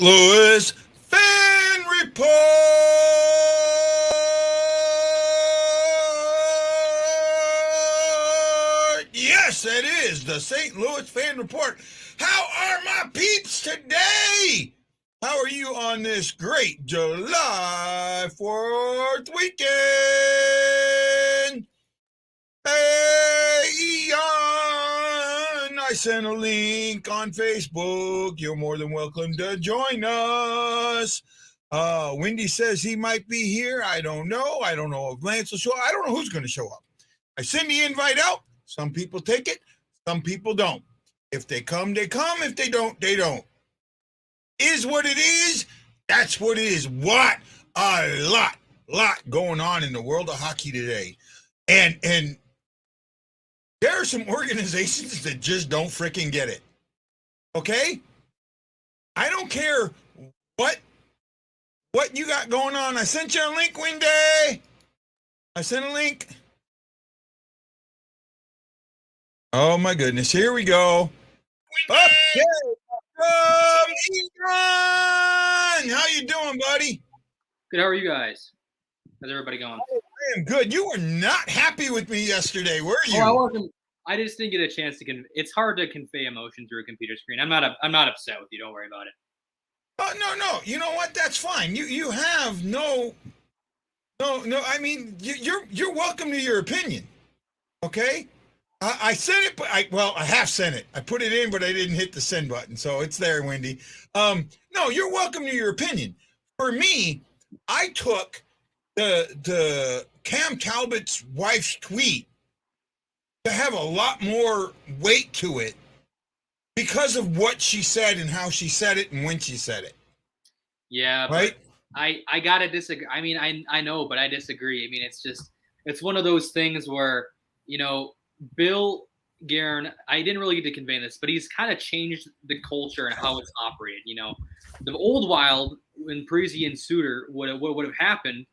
Louis Fan Report. Yes, it is the St. Louis Fan Report. How are my peeps today? How are you on this great July 4th weekend? Hey, Ian, I sent a link on Facebook. You're more than welcome to join us. Wendy says he might be here. I don't know. I don't know if Lance will show up. I don't know who's going to show up. I send the invite out. Some people take it. Some people don't. If they come, they come. If they don't, they don't. Is what it is. That's what it is. What a lot going on in the world of hockey today. And there are some organizations that just don't freaking get it. Okay? I don't care what you got going on. I sent you a link, Wendy. I sent a link. Oh, my goodness. Here we go. Okay. Ian! How you doing, buddy? Good. How are you guys? How's everybody going? I am good. You were not happy with me yesterday, were you? Oh, I wasn't. I just didn't get a chance to it's hard to convey emotion through a computer screen. I'm not upset with you. Don't worry about it. Oh, no. You know what? That's fine. You have no. I mean, you're welcome to your opinion. Okay? I sent it, but I have sent it. I put it in, but I didn't hit the send button, so it's there, Wendy. No, you're welcome to your opinion. For me, I took the Cam Talbot's wife's tweet to have a lot more weight to it because of what she said and how she said it and when she said it. Yeah, right. I gotta disagree. I mean, I know, but I disagree. I mean, it's one of those things where, Bill Guerin, I didn't really get to convey this, but he's kind of changed the culture and how it's operated. The old Wild, when Parise and Suter, what would have happened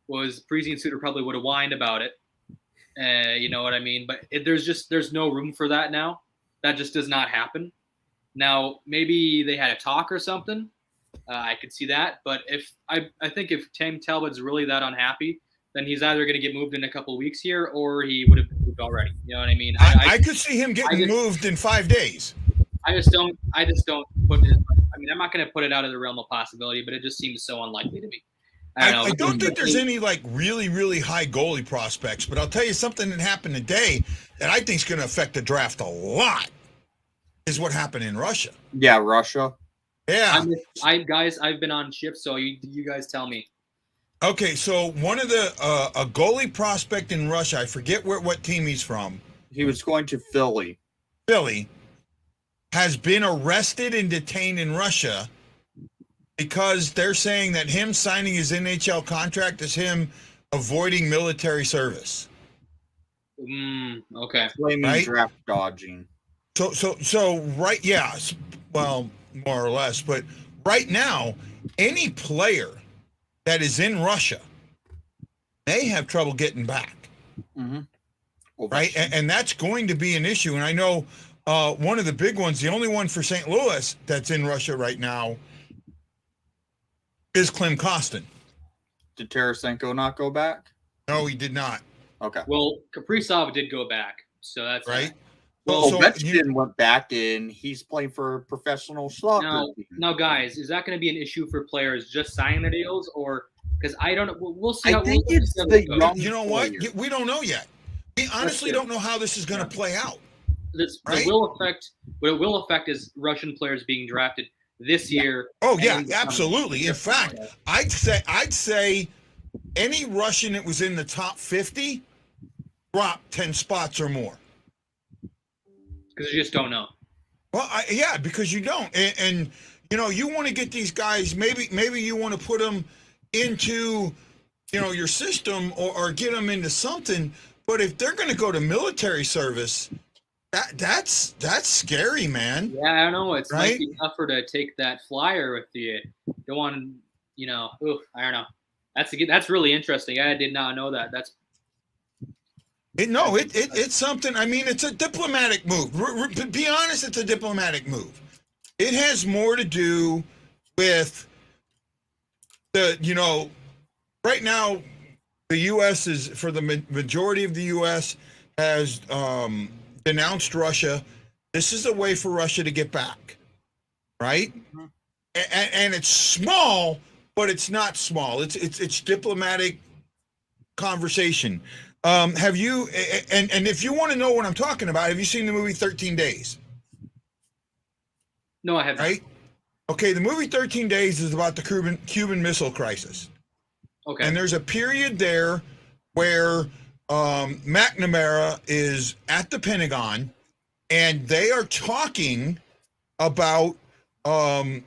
was Parise and Suter probably would have whined about it. You know what I mean? But there's no room for that now. That just does not happen. Now, maybe they had a talk or something. I could see that. But I think if Tim Talbot's really that unhappy, then he's either going to get moved in a couple of weeks here or he would have moved already. You know what I mean? I could see him getting moved in 5 days. I just don't put it. I mean, I'm not going to put it out of the realm of possibility, but it just seems so unlikely to me. I don't think there's any really, really high goalie prospects, but I'll tell you something that happened today that I think is going to affect the draft a lot is what happened in Russia. Yeah, Russia. Yeah. I've been on shift, so you guys tell me. Okay, so one of the a goalie prospect in Russia, I forget what team he's from. He was going to Philly. Philly has been arrested and detained in Russia because they're saying that him signing his NHL contract is him avoiding military service. Okay. Blaming draft dodging. So right, yeah, well, more or less, but right now, any player that is in Russia may have trouble getting back. Mm-hmm. Well, right? And that's going to be an issue. And I know one of the big ones, the only one for St. Louis that's in Russia right now is Klim Kostin. Did Tarasenko not go back? No, he did not. Okay. Well, Kaprizov did go back, so that's right. Well, Ovechkin went back in. He's playing for a professional soccer team. Now, guys, is that going to be an issue for players just signing the deals, or because I don't know? We'll see. I think it's the young. You know what? Player. We don't know yet. We honestly don't know how this is going to play out. What it will affect is Russian players being drafted this year. Oh yeah, absolutely. In fact, I'd say any Russian that was in the top 50 dropped 10 spots or more. Because you just don't know. Well, because you don't, and you want to get these guys. Maybe you want to put them into, your system or get them into something. But if they're going to go to military service, that's scary, man. Yeah, I don't know. It's right? might be tougher to take that flyer with you. Don't want, I don't know. That's really interesting. I did not know that. It's something. I mean, it's a diplomatic move. Be honest, it's a diplomatic move. It has more to do with the, right now, the U.S. is, for the majority of the U.S., has denounced Russia. This is a way for Russia to get back, right? Mm-hmm. And it's small, but it's not small. It's diplomatic conversation. Have you, and if you want to know what I'm talking about, have you seen the movie 13 Days? No, I haven't. Right? Okay, the movie 13 Days is about the Cuban Missile Crisis. Okay. And there's a period there where McNamara is at the Pentagon, and they are talking about the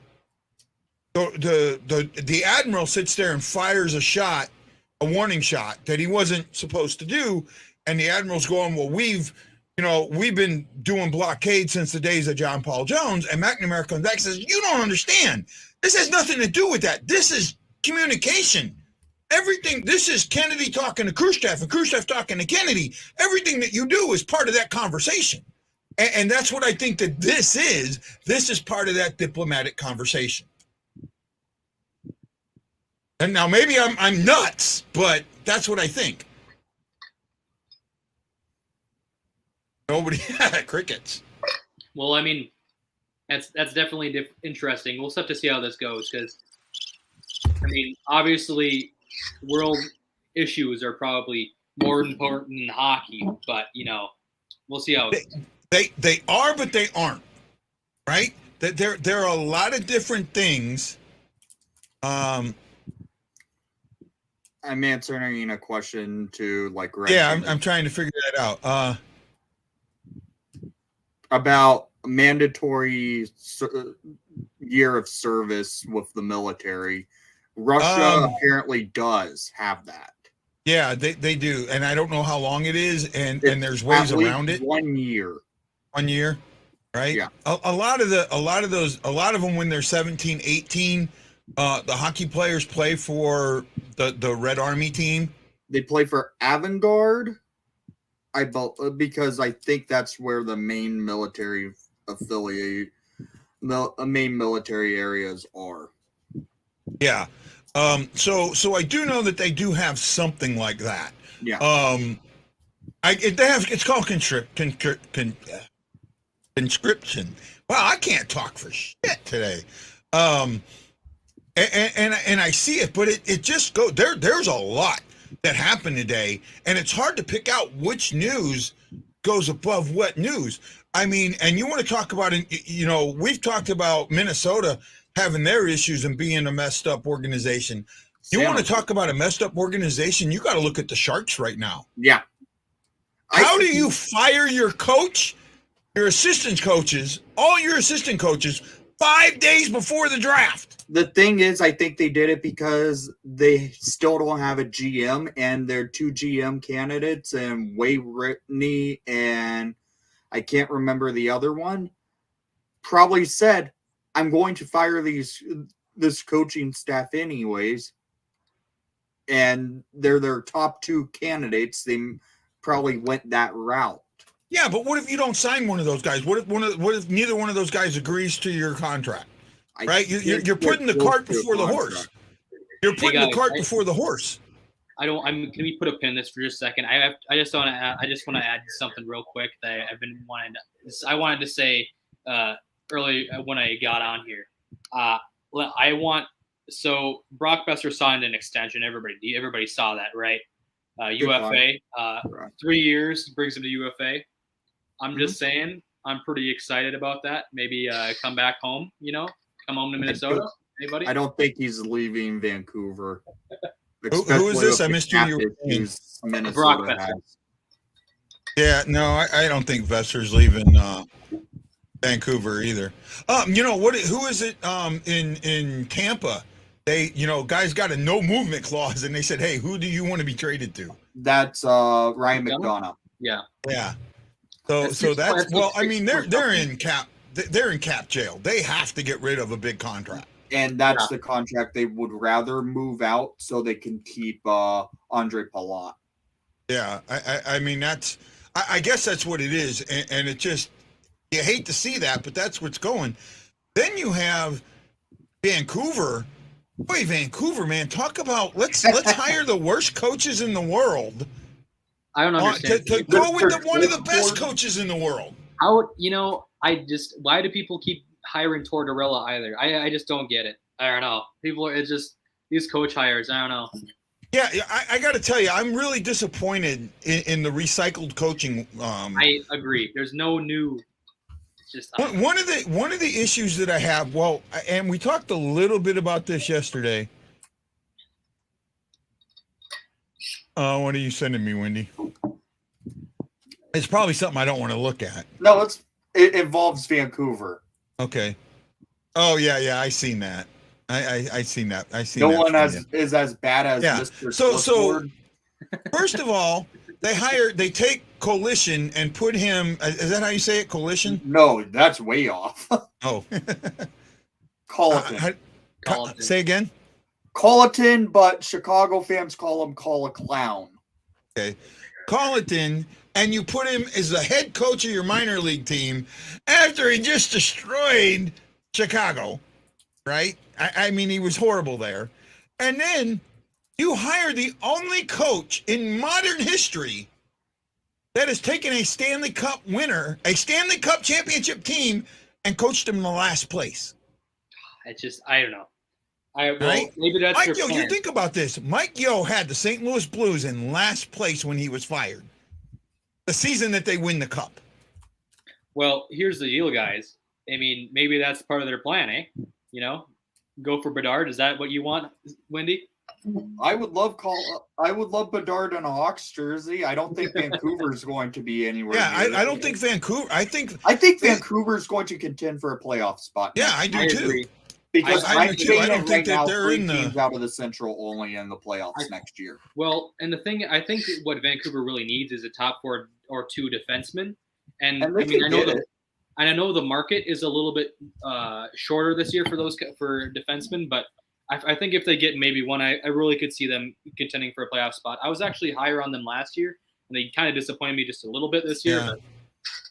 admiral sits there and fires a warning shot that he wasn't supposed to do, and the admiral's going, well, we've been doing blockade since the days of John Paul Jones. And McNamara comes back and says, you don't understand. This has nothing to do with that. This is communication. Everything, this is Kennedy talking to Khrushchev and Khrushchev talking to Kennedy. Everything that you do is part of that conversation. And that's what I think that this is. This is part of that diplomatic conversation. And now maybe I'm nuts, but that's what I think. Nobody crickets. Well, I mean, that's definitely interesting. We'll have to see how this goes because, I mean, obviously, world issues are probably more important than hockey, but we'll see how. They are, but they aren't, right? That there are a lot of different things. I'm answering a question to I'm trying to figure that out. About mandatory year of service with the military. Russia apparently does have that. Yeah, they do, and I don't know how long it is, and there's ways around it. 1 year. 1 year, right? Yeah. A lot of them when they're 17, 18, the hockey players play for the Red Army team. They play for Avangard, because I think that's where the main military main military areas are. Yeah. So I do know that they do have something like that. Yeah. It's called conscription. Wow, I can't talk for shit today. And I see it, but it just goes there. There's a lot that happened today, and it's hard to pick out which news goes above what news. I mean, and you want to talk about it, we've talked about Minnesota having their issues and being a messed up organization. You want to talk about a messed up organization? You got to look at the Sharks right now. Yeah. How do you fire your coach, your assistant coaches, all your assistant coaches 5 days before the draft? The thing is, I think they did it because they still don't have a GM, and their two GM candidates, and Wade Whitney and I can't remember the other one, probably said, I'm going to fire this coaching staff anyways. And they're their top two candidates. They probably went that route. Yeah, but what if you don't sign one of those guys? What if neither one of those guys agrees to your contract? Right? You're putting the cart before the horse. You're putting the cart before the horse. Can we put a pin in this for just a second? I just want to add something real quick that I've been wanting to. I wanted to say early when I got on here. So Brock Besser signed an extension. Everybody saw that, right? UFA, 3 years brings him to UFA. I'm just saying, I'm pretty excited about that. Maybe come back home. Come home to Minnesota. Anybody? I don't think he's leaving Vancouver. Who is this? I missed you. Brock Besser. Yeah, no, I don't think Besser's leaving Vancouver either. Who is it in Tampa? They, guys got a no movement clause, and they said, hey, who do you want to be traded to? That's Ryan McDonough. Yeah. Yeah. So that's well, I mean, they're in cap jail. They have to get rid of a big contract. And that's the contract they would rather move out so they can keep Andre Palat. Yeah, I mean, I guess that's what it is. And it just, you hate to see that, but that's what's going. Then you have Vancouver. Boy, Vancouver, man, talk about let's hire the worst coaches in the world. I don't understand. To go with one of the best coaches in the world. How, why do people keep hiring Tortorella either? I just don't get it. I don't know. It's just these coach hires. I don't know. Yeah, I got to tell you, I'm really disappointed in the recycled coaching. I agree. There's no new. It's just one of the issues that I have. Well, and we talked a little bit about this yesterday. What are you sending me, Wendy? It's probably something I don't want to look at. No, it involves Vancouver. Okay. Oh yeah, I seen that. I seen that. I seen no that. one is as bad as Mr. So first of all, they take Coalition and put him. Is that how you say it? Coalition? No, that's way off. Oh. Colleton. Say again. Colleton, but Chicago fans call him a clown. Okay. Colleton, and you put him as the head coach of your minor league team after he just destroyed Chicago, right? I mean, he was horrible there. And then you hire the only coach in modern history that has taken a Stanley Cup winner, a Stanley Cup championship team, and coached him in the last place. It's just, I don't know. Right? Maybe that's Mike Yeo, you think about this. Mike Yeo had the St. Louis Blues in last place when he was fired. The season that they win the cup. Well, here's the deal, guys. I mean, maybe that's part of their plan, eh? Go for Bedard. Is that what you want, Wendy? I would love Bedard in a Hawks jersey. I don't think Vancouver's going to be anywhere. Yeah, I don't think Vancouver. I think Vancouver's going to contend for a playoff spot. Yeah, I do too. Agree. Because I don't think that they're in teams out of the Central only in the playoffs next year. Well, and the thing, I think what Vancouver really needs is a top 4 or 2 defenseman. And I mean, I know the market is a little bit shorter this year for defensemen, but I think if they get maybe one, I really could see them contending for a playoff spot. I was actually higher on them last year, and they kind of disappointed me just a little bit this year. Yeah. But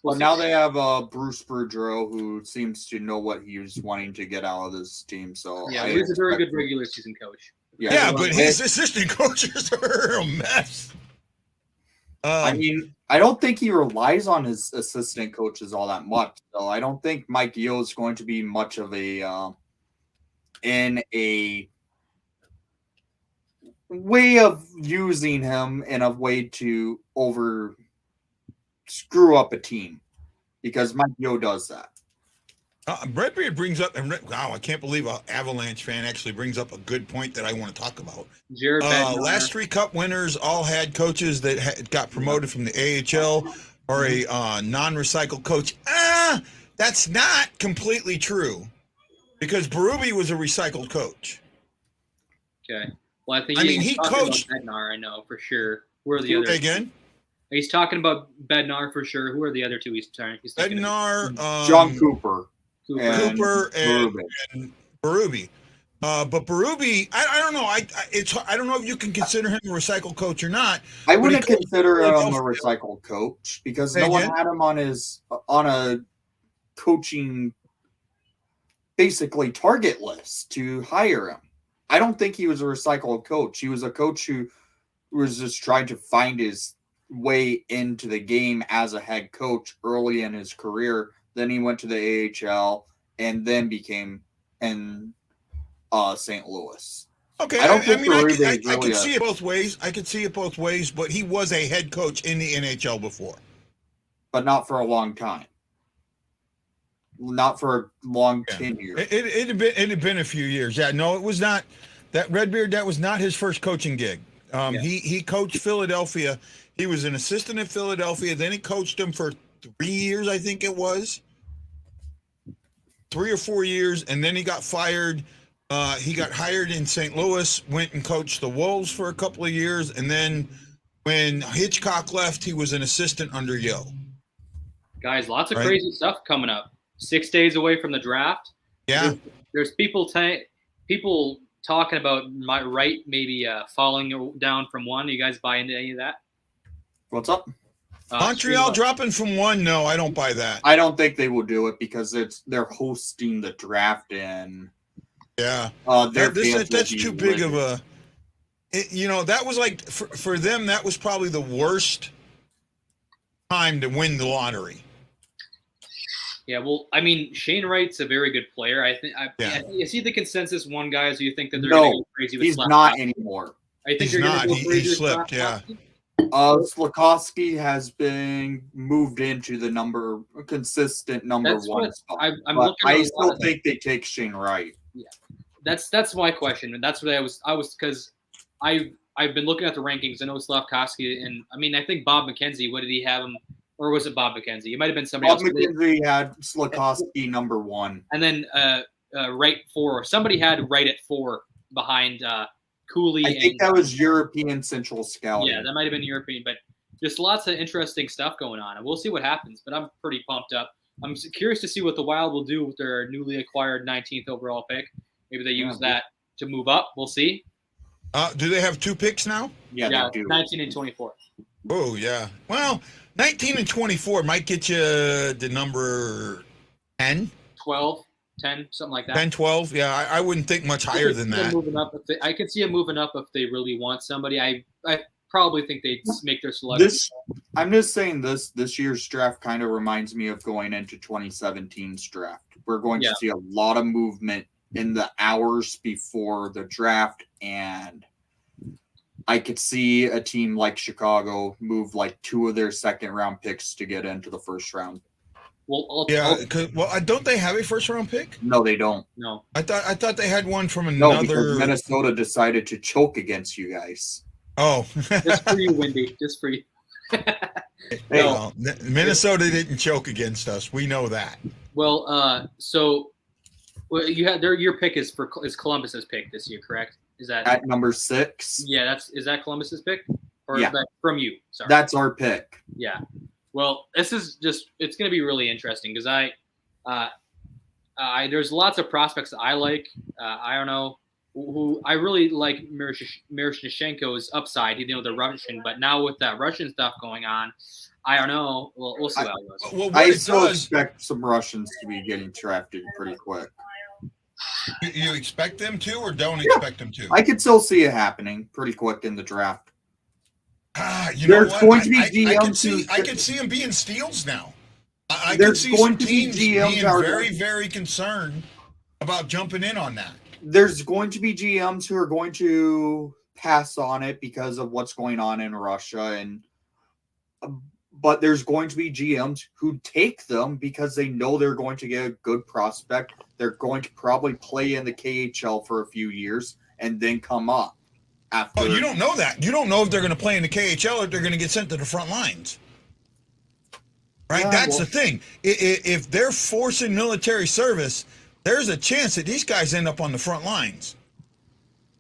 well, now they have Bruce Bergeron, who seems to know what he's wanting to get out of this team. So yeah, he's a very good regular season coach. Yeah, but his assistant coaches are a mess. I mean, I don't think he relies on his assistant coaches all that much. So I don't think Mike Yeo is going to be much of a in a way of using him in a way to screw up a team, because Mike Yeo does that. Redbeard brings up, and wow, I can't believe an Avalanche fan actually brings up a good point that I want to talk about. Last 3 Cup winners all had coaches that got promoted from the AHL or a non-recycled coach. That's not completely true, because Berube was a recycled coach. Okay. Well, I think he coached Bednar. I know for sure. Who are the other? Again? He's talking about Bednar for sure. Who are the other 2 he's trying? Bednar, John Cooper. And Berube. But Berube, I don't know. I don't know if you can consider him a recycled coach or not. I wouldn't consider him a recycled coach, because no one had him on a coaching basically target list to hire him. I don't think he was a recycled coach. He was a coach who was just trying to find his way into the game as a head coach early in his career. Then he went to the AHL and then became in St. Louis. Okay, I can see it both ways. I could see it both ways, but he was a head coach in the NHL before. But not for a long time. Not for a long tenure. It had been a few years. Yeah, no, it was not. That Redbeard, that was not his first coaching gig. He coached Philadelphia. He was an assistant at Philadelphia. Then he coached them for 3 years, I think it was. 3 or 4 years, and then he got fired. He got hired in St. Louis, went and coached the Wolves for a couple of years, and then when Hitchcock left, he was an assistant under Yeo. Guys, lots of crazy stuff coming up. 6 days away from the draft. Yeah. There's people talking about maybe falling down from 1. You guys buy into any of that? What's up? Montreal dropping from 1? No, I don't buy that. I don't think they will do it, because they're hosting the draft in Yeah. Their fans will That's be too big of livid. that was like, for them, that was probably the worst time to win the lottery. Yeah, well, I mean, Shane Wright's a very good player. I think. Yeah. Is he the consensus one, guys? Do you think that they're going to No, go crazy with he's Slafkovsky? not anymore. I think He's they're going not. to go He crazy with slipped, yeah. Slafkovsky? Slafkovsky has been moved into the consistent number That's one what spot. I'm But looking at. I a lot still of think they take Shane Wright. Yeah, that's my question, and that's what I was because I've been looking at the rankings. I know Slafkovsky, and I mean I think Bob McKenzie. What did he have him? Or was it Bob McKenzie? It might have been somebody Bob else. McKenzie had Slafkovsky number 1. And then Wright 4. Somebody had Wright at 4 behind Cooley. I think that was European Central Scouting. Yeah, that might have been European, but just lots of interesting stuff going on, and we'll see what happens. But I'm pretty pumped up. I'm curious to see what the Wild will do with their newly acquired 19th overall pick. Maybe they use that to move up. We'll see. Do they have 2 picks now? Yeah, they do. 19 and 24. Oh, yeah. Well, 19 and 24 might get you the number 10. 12, 10, something like that. 10, 12. Yeah, I wouldn't think much higher than that. I could see them moving up if they really want somebody. I probably think they'd make their selection. I'm just saying this year's draft kind of reminds me of going into 2017's draft. We're going to see a lot of movement in the hours before the draft, and I could see a team like Chicago move like 2 of their second-round picks to get into the first round. Well, don't they have a first-round pick? No, they don't. No, I thought they had one from another. No, because Minnesota decided to choke against you guys. Oh, just for you, Wendy. Just for you. Well, Minnesota didn't choke against us. We know that. Well, so you had your pick is Columbus's pick this year, correct? Is that at number 6? Yeah, is that Columbus's pick, or yeah. is that from you? Sorry, that's our pick. Yeah. Well, this is it's going to be really interesting because there's lots of prospects that I like. I don't know who I really like. Miroshnichenko's upside, the Russian, but now with that Russian stuff going on, I don't know. We'll see how it goes. Well, I still expect some Russians to be getting drafted pretty quick. You expect them to, or don't expect them to? I could still see it happening pretty quick in the draft. There's going to be GMs. I could see them being steals now. I There's could see going some to be teams GMs being very, very concerned about jumping in on that. There's going to be GMs who are going to pass on it because of what's going on in Russia, but there's going to be GMs who take them because they know they're going to get a good prospect. They're going to probably play in the KHL for a few years and then come up. After. Oh, you don't know that. You don't know if they're going to play in the KHL or if they're going to get sent to the front lines. Right? That's the thing. If they're forcing military service, there's a chance that these guys end up on the front lines.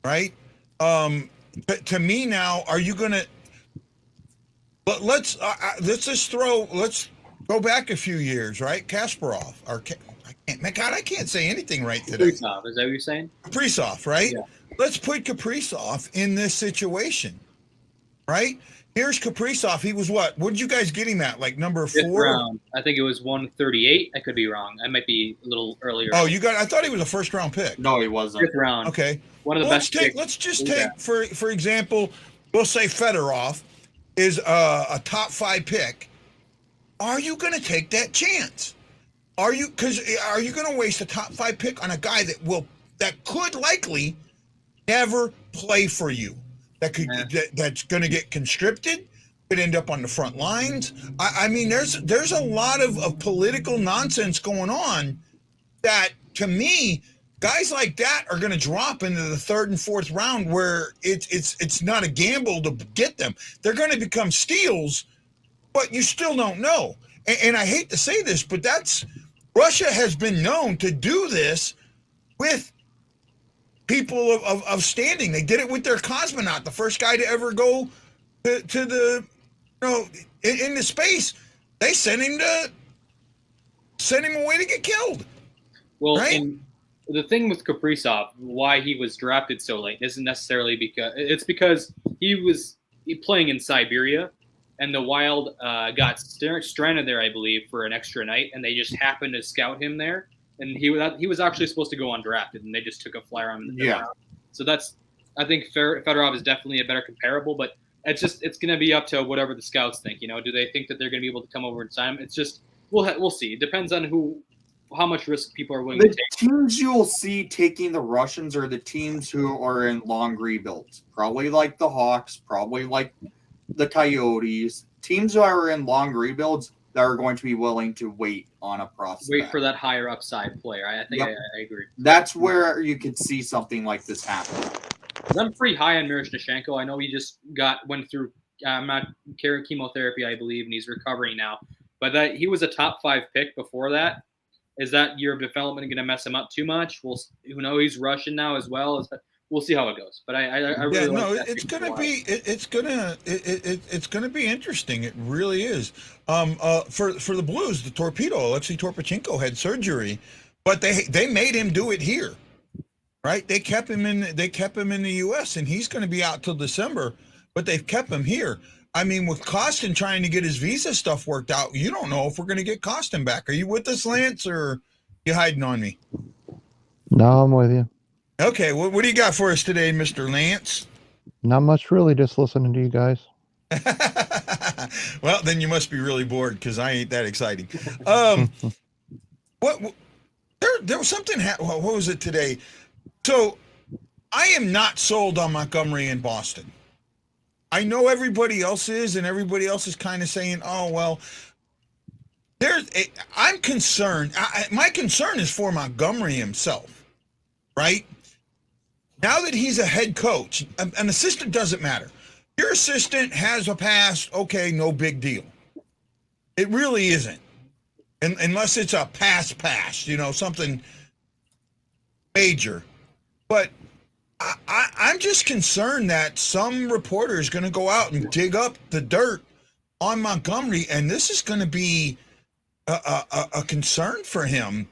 Right? But to me now, are you going to – but let's go back a few years, right? Kasparov. I can't say anything right today. Kaprizov, is that what you're saying? Kaprizov, right? Yeah. Let's put Kaprizov in this situation, right? Here's Kaprizov. He was what? What did you guys get him at? Like number 4? Fifth round. I think it was 138. I could be wrong. I might be a little earlier. Oh, I thought he was a first-round pick. No, he wasn't. 5th round. Okay. One of the best. Let's just take for example, we'll say Fedorov is a top 5 pick. Are you going to take that chance? Are you going to waste a top 5 pick on a guy that could likely never play for you? That's going to get conscripted, could end up on the front lines. I mean, there's a lot of political nonsense going on that, to me, guys like that are going to drop into the 3rd and 4th round where it's not a gamble to get them. They're going to become steals, but you still don't know. And I hate to say this, but Russia has been known to do this with people of standing. They did it with their cosmonaut, the first guy to ever go to the, into space. They sent him away to get killed. Well, right? And the thing with Kaprizov, why he was drafted so late, isn't necessarily because he was playing in Siberia, and the Wild got stranded there, I believe, for an extra night, and they just happened to scout him there. and he was actually supposed to go undrafted, and they just took a flyer on him in the fifth round. So I think Fedorov is definitely a better comparable, but it's going to be up to whatever the scouts think. Do they think that they're going to be able to come over and sign him? It's just we'll see. It depends on how much risk people are willing to take. The teams you'll see taking the Russians are the teams who are in long rebuilds, probably like the Hawks, probably like the Coyotes. Teams who are in long rebuilds that are going to be willing to wait on a prospect. Wait for that higher upside player. I think I agree. That's where you could see something like this happen. I'm pretty high on Miroshnichenko. I know he just went through chemotherapy, I believe, and he's recovering now. But he was a top 5 pick before that. Is that year of development going to mess him up too much? Who knows? He's Russian now as well. We'll see how it goes. But I really like that. It's gonna be interesting. It really is. For the Blues, the Torpedo, Alexei Torpachenko had surgery, but they made him do it here, right? They kept him in the U.S. and he's going to be out till December, but they've kept him here. I mean, with Costin trying to get his visa stuff worked out, you don't know if we're going to get Costin back. Are you with us, Lance, or you hiding on me? No, I'm with you. Okay, what do you got for us today, Mr. Lance? Not much, really. Just listening to you guys. Well, then you must be really bored because I ain't that exciting. What there was something. What was it today? So I am not sold on Montgomery in Boston. I know everybody else is, and everybody else is kind of saying, "Oh well." I'm concerned. My concern is for Montgomery himself, right? Now that he's a head coach, an assistant doesn't matter. Your assistant has a pass, okay, no big deal. It really isn't, unless it's a pass, something major. But I'm just concerned that some reporter is going to go out and dig up the dirt on Montgomery, and this is going to be a concern for him,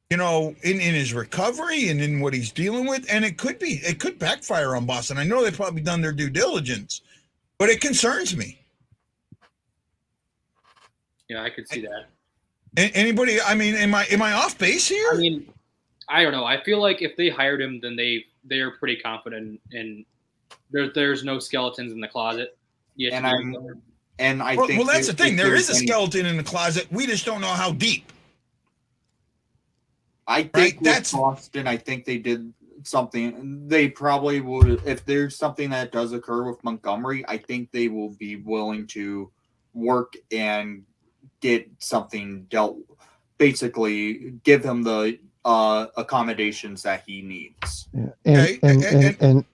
in his recovery and in what he's dealing with. And it could backfire on Boston. I know they've probably done their due diligence, but it concerns me. Yeah, I could see that. Anybody? I mean, am I off base here? I mean, I don't know. I feel like if they hired him, then they are pretty confident, and there's no skeletons in the closet. I think that's the thing. There is a skeleton in the closet. We just don't know how deep. I think with Boston, I think they did something. They probably would, if there's something that does occur with Montgomery, I think they will be willing to work and get something dealt. Basically, give him the accommodations that he needs. Yeah.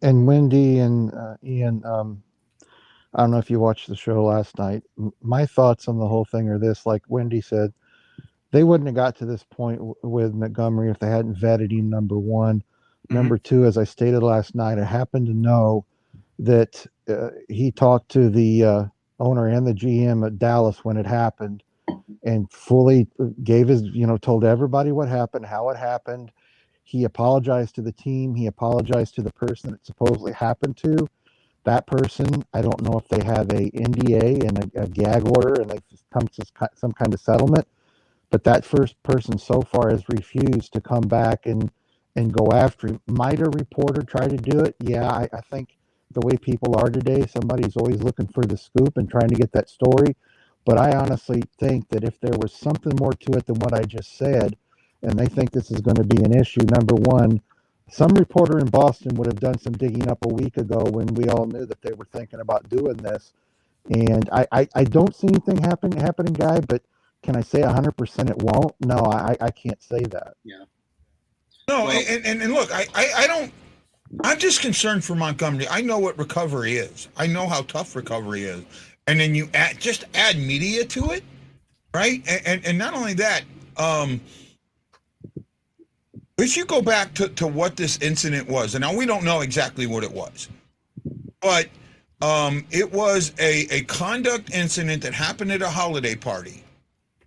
And Wendy and Ian, I don't know if you watched the show last night. My thoughts on the whole thing are this: like Wendy said, they wouldn't have got to this point with Montgomery if they hadn't vetted him, number one. Mm-hmm. Number two, as I stated last night, I happen to know that he talked to the owner and the GM at Dallas when it happened and fully gave his, told everybody what happened, how it happened. He apologized to the team. He apologized to the person it supposedly happened to. That person, I don't know if they have a NDA and a gag order and they've come to some kind of settlement. But that first person so far has refused to come back and go after him. Might a reporter try to do it? Yeah, I think the way people are today, somebody's always looking for the scoop and trying to get that story. But I honestly think that if there was something more to it than what I just said, and they think this is going to be an issue, number one, some reporter in Boston would have done some digging up a week ago when we all knew that they were thinking about doing this. And I don't see anything happening, Guy, but can I say 100% it won't? No, I can't say that. Yeah. No, and look, I don't. I'm just concerned for Montgomery. I know what recovery is. I know how tough recovery is, and then you add media to it, right? And not only that, if you go back to what this incident was, and now we don't know exactly what it was, but it was a conduct incident that happened at a holiday party.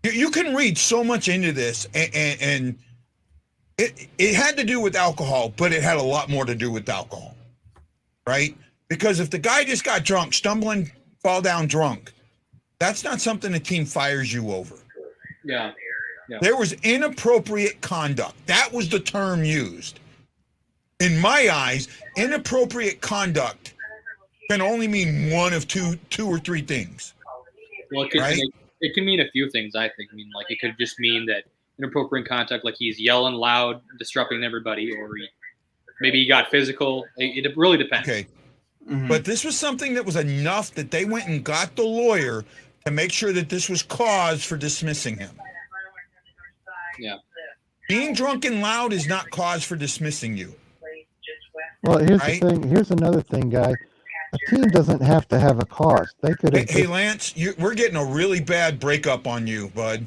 You can read so much into this, and it had to do with alcohol, but it had a lot more to do with alcohol, right? Because if the guy just got drunk, stumbling, fall down drunk, that's not something a team fires you over. Yeah. Yeah. There was inappropriate conduct. That was the term used. In my eyes, inappropriate conduct can only mean one of two or three things. Well, it could, right? it can mean a few things, I think. I mean, like, it could just mean that inappropriate contact, like he's yelling loud, disrupting everybody, or maybe he got physical. It really depends. Okay. But this was something that was enough that they went and got the lawyer to make sure that this was cause for dismissing him. Yeah. Being drunk and loud is not cause for dismissing you. Well, here's the thing. Here's another thing, guy. A team doesn't have to have a cause. They could have. Hey, Lance, we're getting a really bad breakup on you, bud.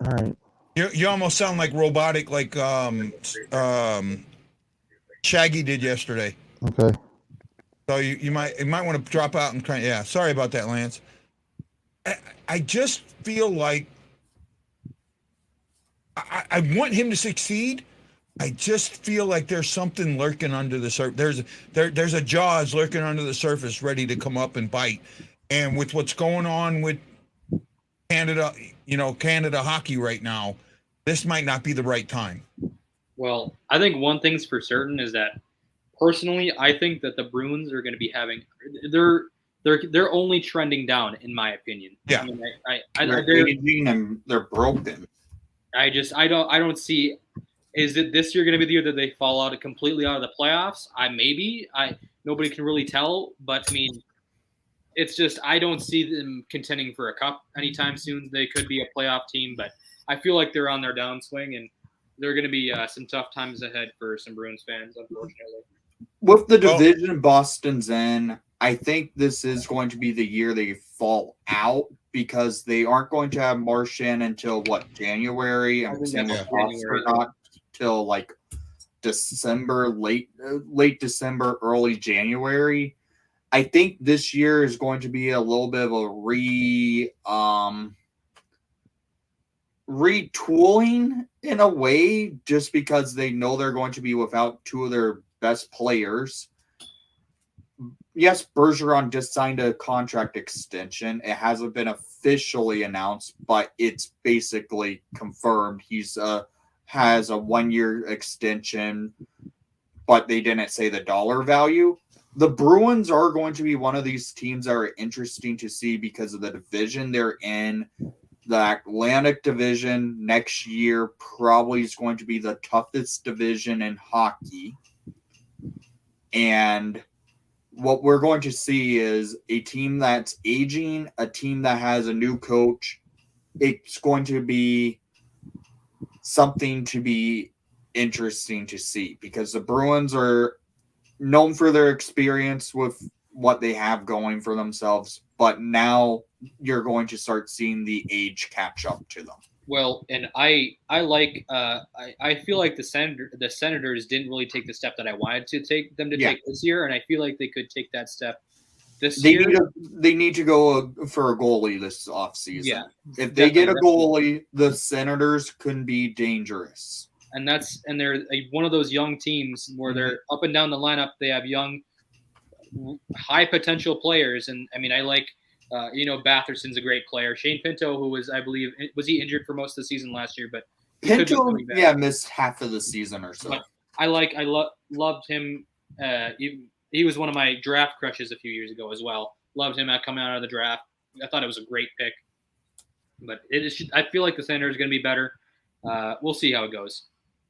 All right. You almost sound like robotic, like Shaggy did yesterday. Okay. So you might want to drop out and try. Yeah, sorry about that, Lance. I just feel like I want him to succeed. I just feel like there's something lurking under the surface. There's a jaws lurking under the surface, ready to come up and bite. And with what's going on with Canada, Canada hockey right now, this might not be the right time. Well, I think one thing's for certain is that personally, I think that the Bruins are going to be having they're only trending down, in my opinion. Yeah, I mean, they're aging and they're broken. I don't see. Is it this year going to be the year that they fall completely out of the playoffs? Nobody can really tell, but I mean, it's just I don't see them contending for a cup anytime soon. They could be a playoff team, but I feel like they're on their downswing, and they're going to be some tough times ahead for some Bruins fans, unfortunately. With the division Boston's in, I think this is going to be the year they fall out because they aren't going to have Marchand until January. I'm saying not till like December, late December, early January. I think this year is going to be a little bit of a retooling in a way, just because they know they're going to be without two of their best players. Yes, Bergeron just signed a contract extension. It hasn't been officially announced, but it's basically confirmed. He's has a 1-year extension, but they didn't say the dollar value. The Bruins are going to be one of these teams that are interesting to see because of the division they're in. The Atlantic Division next year probably is going to be the toughest division in hockey. And what we're going to see is a team that's aging, a team that has a new coach. It's going to be something to be interesting to see because the Bruins are known for their experience with what they have going for themselves, but now you're going to start seeing the age catch up to them. Well, and I feel like the Senators didn't really take the step that I wanted to take them to take this year, and I feel like they could take that step this year. They need to go for a goalie this offseason. Yeah, if they get a goalie, the Senators can be dangerous. And they're one of those young teams where they're up and down the lineup. They have young, high potential players, and I mean, I like. Batherson's a great player. Shane Pinto, who was he injured for most of the season last year, but Pinto, missed half of the season or so. But I loved him. He was one of my draft crushes a few years ago as well. Loved him coming out of the draft. I thought it was a great pick. But I feel like the Senators are going to be better. We'll see how it goes.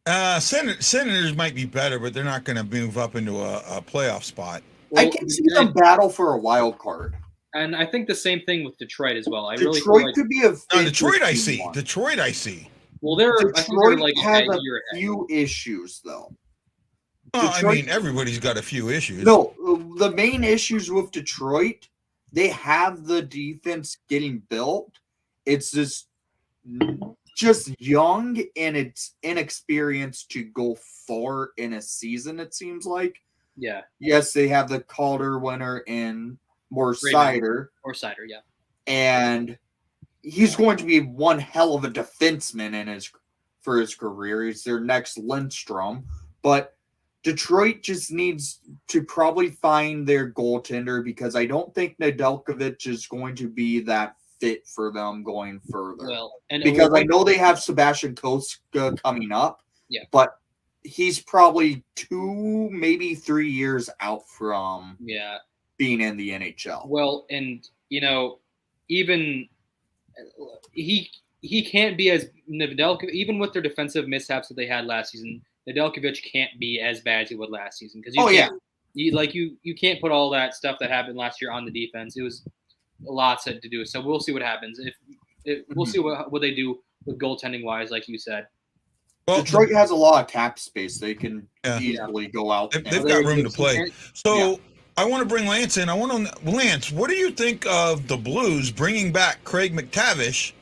Senators might be better, but they're not going to move up into a playoff spot. Well, I can see them battle for a wild card. And I think the same thing with Detroit as well. Detroit could be a Detroit. I see. Well, Detroit has a few issues though. Well, Detroit, I mean, everybody's got a few issues. No, the main issues with Detroit, they have the defense getting built. It's just young and it's inexperienced to go far in a season. It seems like. Yeah. Yes, they have the Calder winner in. Or Sider, yeah. And he's going to be one hell of a defenseman for his career. He's their next Lindstrom. But Detroit just needs to probably find their goaltender because I don't think Nedeljkovic is going to be that fit for them going further. Well, and because I know they have Sebastian Koska coming up, yeah, but he's probably 2, maybe 3 years out from being in the NHL. Well, and even he can't be as Nedeljkovic, even with their defensive mishaps that they had last season. Nedeljkovic can't be as bad as he would last season because you can't put all that stuff that happened last year on the defense. It was a lot to do. So we'll see what happens. We'll see what they do with goaltending wise, like you said. Well, Detroit has a lot of cap space. They can easily go out. They've got room to play. So I want to bring Lance in. Lance, what do you think of the Blues bringing back Craig MacTavish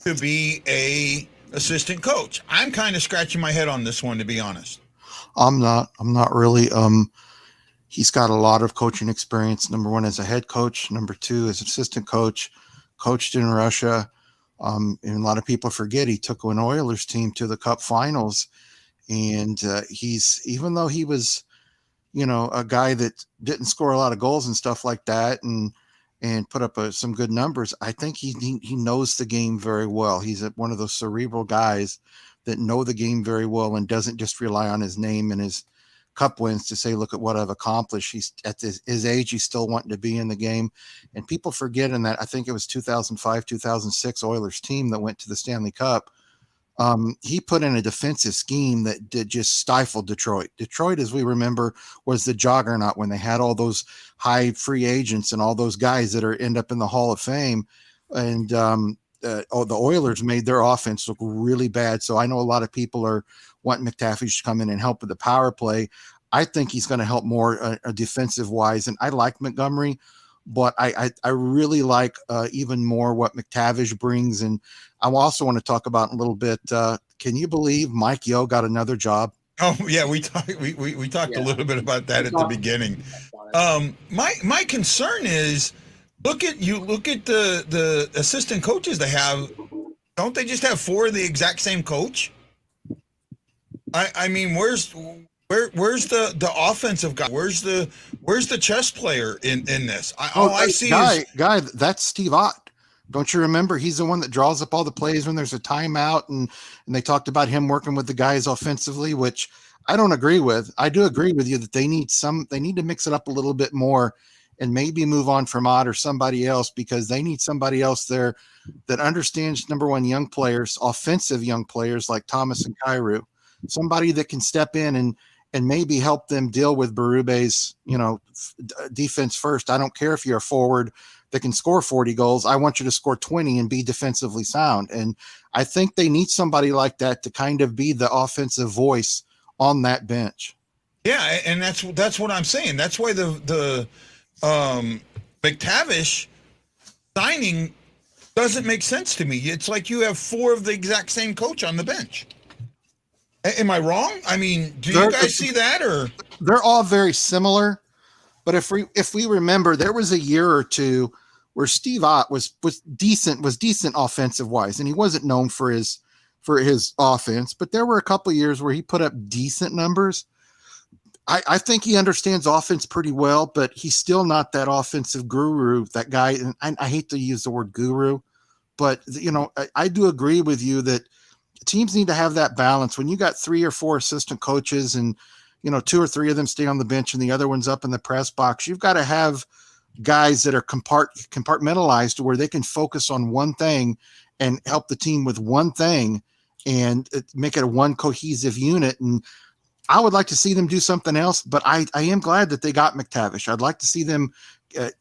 to be a assistant coach? I'm kind of scratching my head on this one, to be honest. I'm not really. He's got a lot of coaching experience. Number one, as a head coach. Number two, as assistant coach. Coached in Russia. And a lot of people forget he took an Oilers team to the Cup Finals, and he's, even though he was, a guy that didn't score a lot of goals and stuff like that, and put up some good numbers. I think he knows the game very well. He's one of those cerebral guys that know the game very well and doesn't just rely on his name and his Cup wins to say, look at what I've accomplished. He's at his age, he's still wanting to be in the game. And people forget in that, I think it was 2005, 2006 Oilers team that went to the Stanley Cup. He put in a defensive scheme that did just stifle Detroit. Detroit, as we remember, was the juggernaut when they had all those high free agents and all those guys that end up in the Hall of Fame. And the Oilers made their offense look really bad. So I know a lot of people are wanting MacTavish to come in and help with the power play. I think he's going to help more defensive wise. And I like Montgomery, but I really like even more what MacTavish brings. And I also want to talk about a little bit. Can you believe Mike Yeo got another job? Oh yeah, we talked a little bit about that at the beginning. My concern is look at the assistant coaches they have. Don't they just have 4 of the exact same coach? I mean, where's the offensive guy? Where's the chess player in this? I see guy. That's Steve Ott. Don't you remember? He's the one that draws up all the plays when there's a timeout, and they talked about him working with the guys offensively, which I don't agree with. I do agree with you that they need to mix it up a little bit more and maybe move on from Ott or somebody else, because they need somebody else there that understands, number one, young players, offensive young players like Thomas and Kyrou. Somebody that can step in and maybe help them deal with Berube's, defense first. I don't care if you're a forward that can score 40 goals. I want you to score 20 and be defensively sound. And I think they need somebody like that to kind of be the offensive voice on that bench. Yeah, and that's what I'm saying. That's why the MacTavish signing doesn't make sense to me. It's like you have 4 of the exact same coach on the bench. Am I wrong? I mean, do you guys see that, or they're all very similar? But if we remember, there was a year or two where Steve Ott was decent offensive wise, and he wasn't known for his offense. But there were a couple of years where he put up decent numbers. I think he understands offense pretty well, but he's still not that offensive guru. That guy, and I hate to use the word guru, but I do agree with you that teams need to have that balance. When you got 3 or 4 assistant coaches and 2 or 3 of them stay on the bench and the other one's up in the press box, you've got to have guys that are compartmentalized to where they can focus on one thing and help the team with one thing and make it a one cohesive unit. And I would like to see them do something else, but I am glad that they got MacTavish. I'd like to see them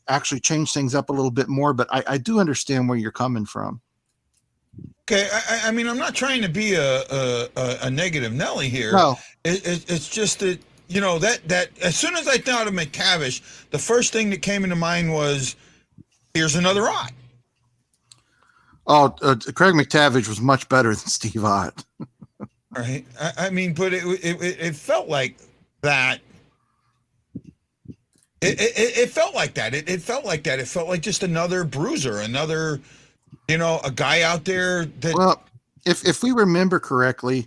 actually change things up a little bit more, but I do understand where you're coming from. Okay, I mean, I'm not trying to be a negative Nelly here. No, it's just that that as soon as I thought of MacTavish, the first thing that came into mind was, here's another Ott. Oh, Craig MacTavish was much better than Steve Ott. Right. I mean, but it felt like that. It felt like that. It felt like that. It felt like just another bruiser, another. A guy out there that. Well, if we remember correctly,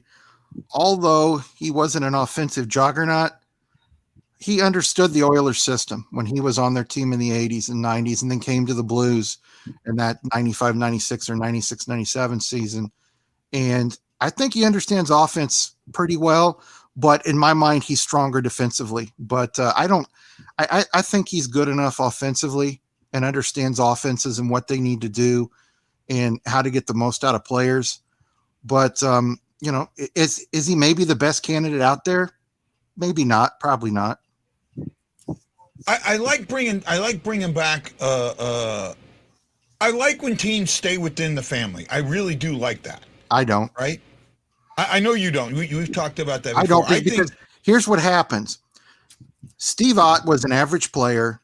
although he wasn't an offensive juggernaut, he understood the Oilers system when he was on their team in the 80s and 90s and then came to the Blues in that 95, 96 or 96, 97 season. And I think he understands offense pretty well, but in my mind, he's stronger defensively. But I think he's good enough offensively and understands offenses and what they need to do and how to get the most out of players. But, is he maybe the best candidate out there? Maybe not, probably not. I like bringing back. I like when teams stay within the family. I really do like that. I don't. Right? I know you don't. We've talked about that before. I don't think, because here's what happens. Steve Ott was an average player,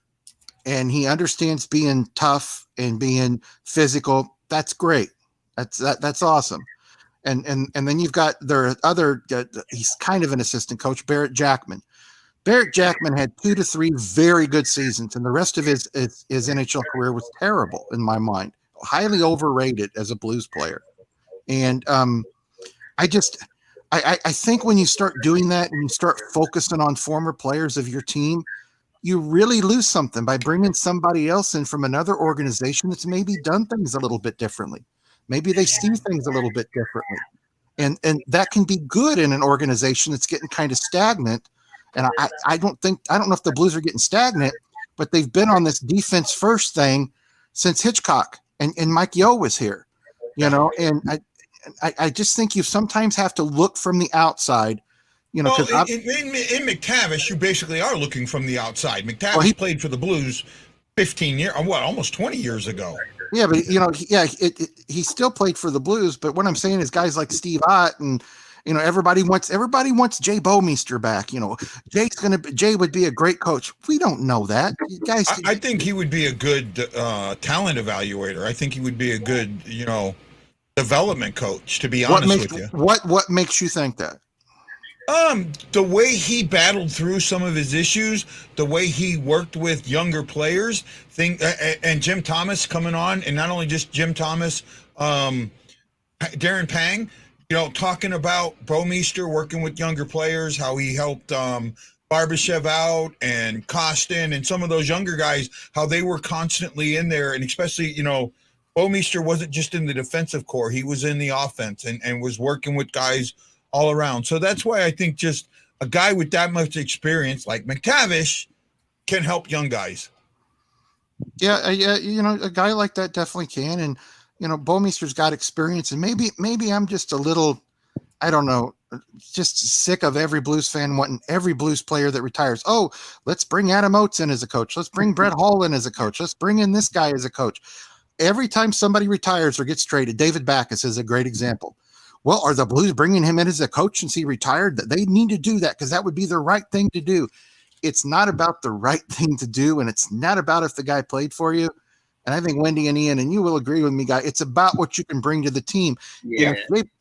and he understands being tough and being physical. That's great. That's awesome. And then you've got their other. He's kind of an assistant coach, Barrett Jackman. Barrett Jackman had 2 to 3 very good seasons, and the rest of his NHL career was terrible in my mind. Highly overrated as a Blues player. And I think when you start doing that and you start focusing on former players of your team, you really lose something by bringing somebody else in from another organization that's maybe done things a little bit differently. Maybe they see things a little bit differently. And that can be good in an organization that's getting kind of stagnant. And I don't know if the Blues are getting stagnant, but they've been on this defense first thing since Hitchcock and Mike Yeo was here, and I just think you sometimes have to look from the outside, in MacTavish, you basically are looking from the outside. MacTavish played for the Blues 15 years, almost 20 years ago. Yeah, but he still played for the Blues. But what I'm saying is guys like Steve Ott and everybody wants Jay Bouwmeester back. Jay would be a great coach. We don't know that. Guys, I think he would be a good talent evaluator. I think he would be a good, development coach, to be honest with you. What makes you think that? The way he battled through some of his issues, the way he worked with younger players, and Jim Thomas coming on, and not only just Jim Thomas, Darren Pang, talking about Bouwmeester working with younger players, how he helped Barbashev out and Kostin and some of those younger guys, how they were constantly in there, and especially, Bouwmeester wasn't just in the defensive core, he was in the offense and was working with guys all around. So that's why I think just a guy with that much experience like MacTavish can help young guys. Yeah, a guy like that definitely can. And Bouwmeester's got experience, and maybe I'm just a little, I don't know, just sick of every Blues fan wanting every Blues player that retires. Oh, let's bring Adam Oates in as a coach. Let's bring Brett Hall in as a coach. Let's bring in this guy as a coach. Every time somebody retires or gets traded, David Backes is a great example. Well, are the Blues bringing him in as a coach since he retired? That they need to do that because that would be the right thing to do. It's not about the right thing to do, and it's not about if the guy played for you. And I think Wendy and Ian, and you will agree with me, guy, it's about what you can bring to the team. Yeah.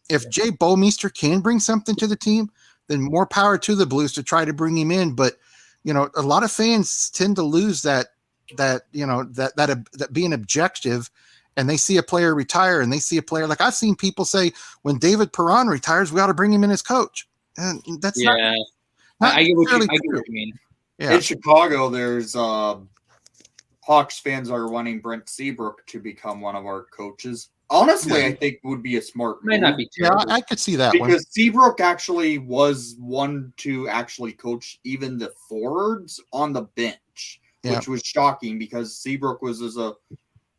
If Jay Bouwmeester can bring something to the team, then more power to the Blues to try to bring him in. But, a lot of fans tend to lose that being objective, and they see a player retire and they see a player, like I've seen people say, when David Perron retires, we ought to bring him in as coach. And that's not I get what you mean. Yeah. In Chicago, there's Hawks fans are wanting Brent Seabrook to become one of our coaches. Honestly, I think would be a smart move. Might not be terrible. Yeah, I could see that because Seabrook actually was one to actually coach even the forwards on the bench, which was shocking because Seabrook was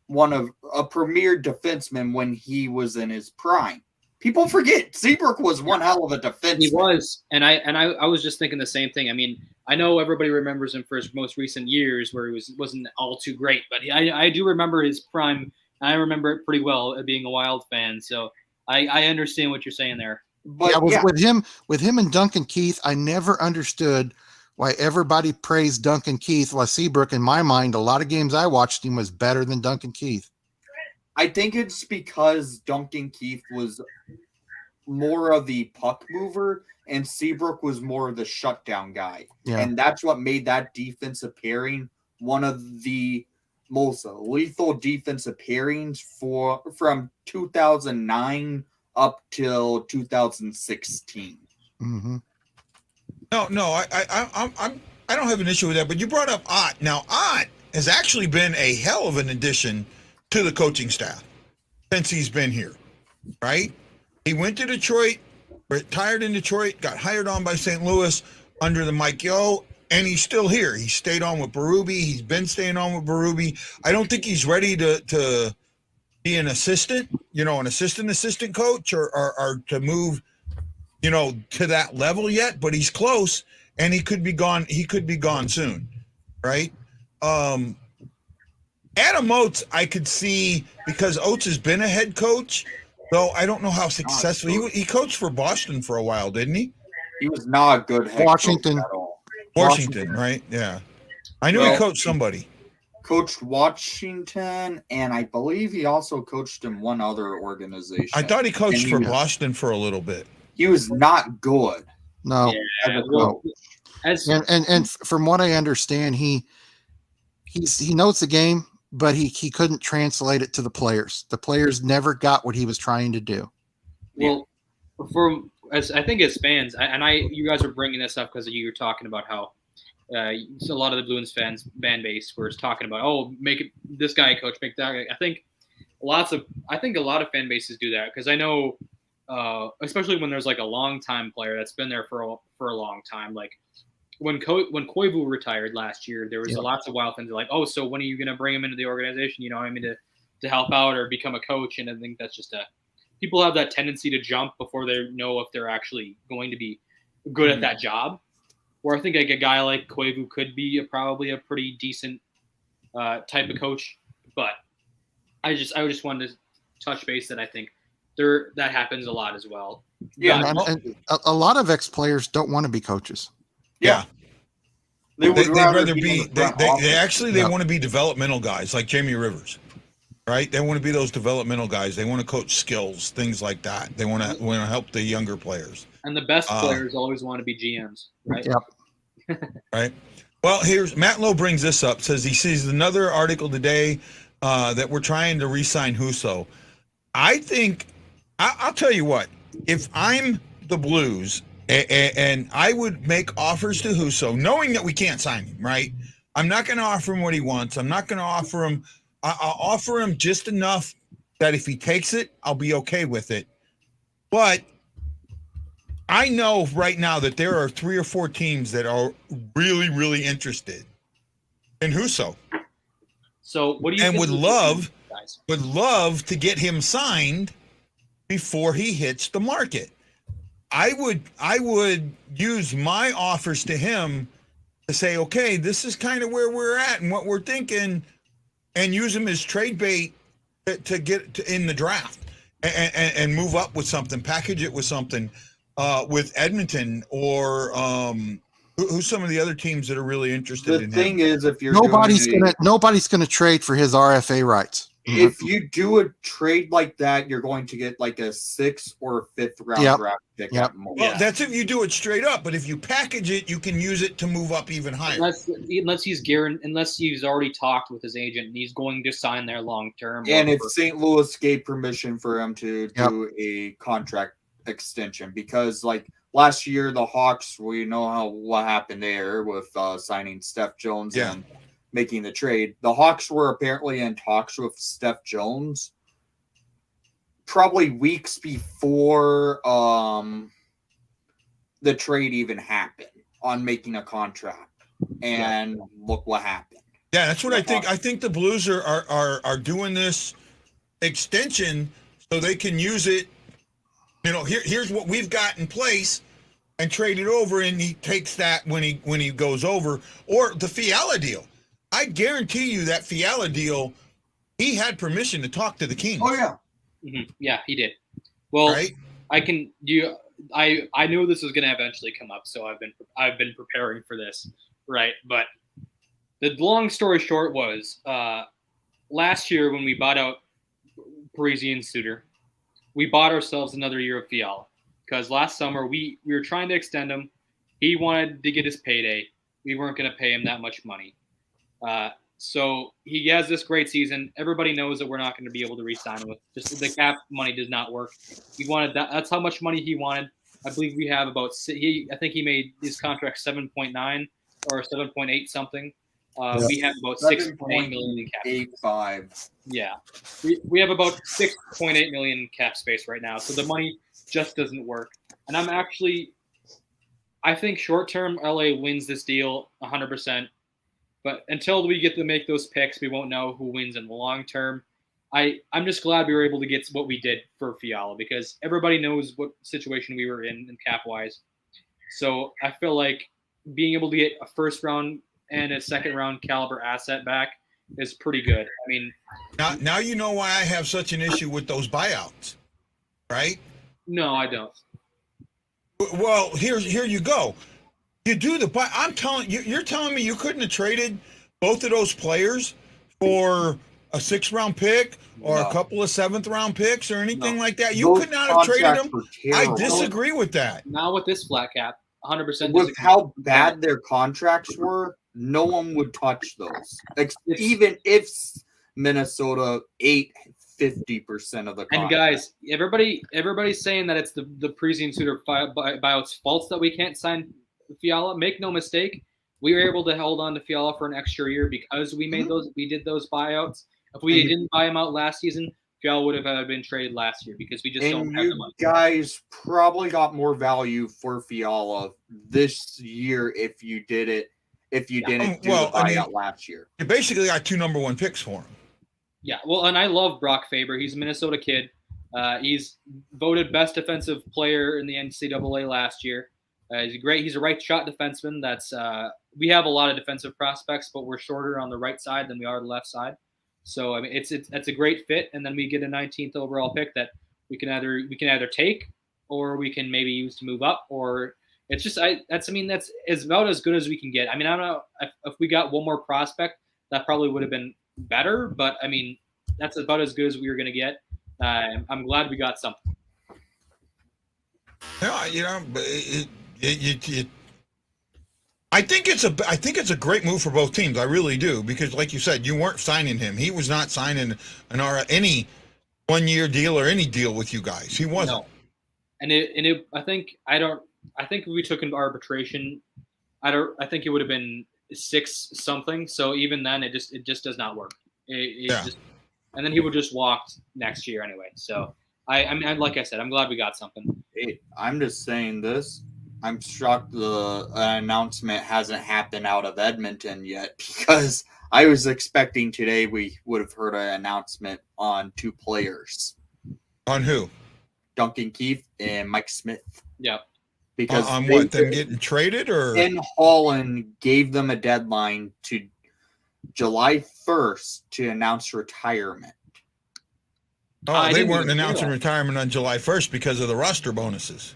one of a premier defenseman when he was in his prime. People forget Seabrook was one hell of a defenseman. He was, and I was just thinking the same thing. I mean, I know everybody remembers him for his most recent years where he wasn't all too great, but I do remember his prime. I remember it pretty well, being a Wild fan. So I understand what you're saying there. But with him and Duncan Keith, I never understood why everybody praised Duncan Keith. While Seabrook, in my mind, a lot of games I watched him was better than Duncan Keith. I think it's because Duncan Keith was more of the puck mover and Seabrook was more of the shutdown guy. Yeah. And that's what made that defensive pairing one of the most lethal defensive pairings from 2009 up till 2016. Mm-hmm. No, I don't have an issue with that. But you brought up Ott. Now Ott has actually been a hell of an addition to the coaching staff since he's been here, right? He went to Detroit, retired in Detroit, got hired on by St. Louis under the Mike Yo, and he's still here. He stayed on with Berube. He's been staying on with Berube. I don't think he's ready to be an assistant, an assistant coach or to move, to that level yet, but he's close and he could be gone. He could be gone soon, right? Adam Oates, I could see, because Oates has been a head coach, though I don't know how successful. He coached for Boston for a while, didn't he? He was not a good head Washington. coach at all. Washington, right? Yeah. I knew he coached somebody. Coached Washington, and I believe he also coached in one other organization. I thought he coached for Boston for a little bit. He was not good. No. Yeah, And from what I understand, he knows the game, but he couldn't translate it to the players. The players never got what he was trying to do. Well, I think as fans, you guys are bringing this up because you were talking about how a lot of the Bruins fan base was talking about, make it this guy coach, make that guy. I think a lot of fan bases do that because I know, especially when there's like a long time player that's been there for a long time, like. When Koivu retired last year, there was lots of wild things like, so when are you going to bring him into the organization? To help out or become a coach. And I think that's just people have that tendency to jump before they know if they're actually going to be good at that job. Where I think like a guy like Koivu could be probably a pretty decent type of coach. But I just wanted to touch base that I think that happens a lot as well. Yeah, and a lot of ex-players don't want to be coaches. Yeah. They'd rather be they want to be developmental guys like Jamie Rivers, right? They want to be those developmental guys. They want to coach skills, things like that. They want to help the younger players. And the best players always want to be GMs, right? Yep. Right. Well, here's Matt Lowe brings this up. Says he sees another article today that we're trying to re-sign Husso. I think I'll tell you what. If I'm the Blues. And I would make offers to Husso, knowing that we can't sign him, right? I'm not going to offer him what he wants. I'm not going to offer him. I'll offer him just enough that if he takes it, I'll be okay with it. But I know right now that there are 3 or 4 teams that are really, really interested in Husso. So what do you and think would love to get him signed before he hits the market. I would use my offers to him to say, okay, this is kind of where we're at and what we're thinking, and use him as trade bait to get in the draft and move up with something, package it with something with Edmonton or who's some of the other teams that are really interested in him. The thing is, if you're nobody's gonna trade for his RFA rights. If you do a trade like that, you're going to get like a 6th or 5th round draft pick. Well, that's if you do it straight up. But if you package it, you can use it to move up even higher. Unless he's already talked with his agent and he's going to sign there long term. And if St. Louis gave permission for him to do a contract extension, because like last year the Hawks, we know what happened there with signing Steph Jones and making the trade. The Hawks were apparently in talks with Steph Jones probably weeks before the trade even happened on making a contract. And look what happened. Yeah, that's what I think. I think the Blues are doing this extension so they can use it. Here's what we've got in place and trade it over, and he takes that when he goes over. Or the Fiala deal. I guarantee you that Fiala deal, he had permission to talk to the Kings. Oh yeah, yeah, he did. Well, right? I knew this was going to eventually come up, so I've been preparing for this, right? But the long story short was last year when we bought out Parisian Suter, we bought ourselves another year of Fiala because last summer we were trying to extend him. He wanted to get his payday. We weren't going to pay him that much money. So he has this great season. Everybody knows that we're not going to be able to re-sign him with just the cap money does not work. He wanted that. That's how much money he wanted. I believe we have I think he made his contract 7.9. or 7.8 something. Yeah. We have about 6.8 million in cap space. 7.85. Yeah, we have about 6.8 million in cap space right now, so the money just doesn't work. And I think short term LA wins this deal 100%. But until we get to make those picks, we won't know who wins in the long term. I'm just glad we were able to get what we did for Fiala because everybody knows what situation we were in cap wise. So I feel like being able to get a first round and a second round caliber asset back is pretty good. I mean, now you know why I have such an issue with those buyouts, right? No, I don't. Well, here you go. You do the buy. I'm telling you, you're telling me you couldn't have traded both of those players for a 6th-round pick or a couple of 7th-round picks or anything like that. You could not have traded them. I disagree with that. Now with this flat cap, 100%. With how bad their contracts were, no one would touch those. Even if Minnesota ate 50% of the contract. And guys, everybody's saying that it's the Parisian Suitor buyout's fault that we can't sign Fiala. Make no mistake, we were able to hold on to Fiala for an extra year because we made we did those buyouts. If we didn't buy him out last season, Fiala would have been traded last year because we just don't have the money. You guys probably got more value for Fiala this year if you didn't do the buyout last year. You basically got 2 number 1 picks for him. Yeah, well, and I love Brock Faber. He's a Minnesota kid. He's voted best defensive player in the NCAA last year. He's great. He's a right shot defenseman. We have a lot of defensive prospects, but we're shorter on the right side than we are the left side. So I mean, it's a great fit. And then we get a 19th overall pick that we can either take or we can maybe use to move up. Or it's just that's about as good as we can get. I mean, I don't know if we got one more prospect, that probably would have been better. But I mean, that's about as good as we were going to get. I'm glad we got something. Yeah, I think it's a great move for both teams. I really do, because like you said, you weren't signing him. He was not signing any 1-year deal or any deal with you guys. He wasn't. No. And I think if we took into arbitration, I think it would have been 6 something. So even then, it just does not work. And then he would just walk next year anyway. So I mean, like I said, I'm glad we got something. Hey, I'm just saying this. I'm shocked the announcement hasn't happened out of Edmonton yet, because I was expecting today we would have heard an announcement on 2 players. On who? Duncan Keith and Mike Smith. Yeah. Because on what, them getting traded, or? Ken Holland gave them a deadline to July 1st to announce retirement. Oh, they weren't announcing retirement on July 1st because of the roster bonuses.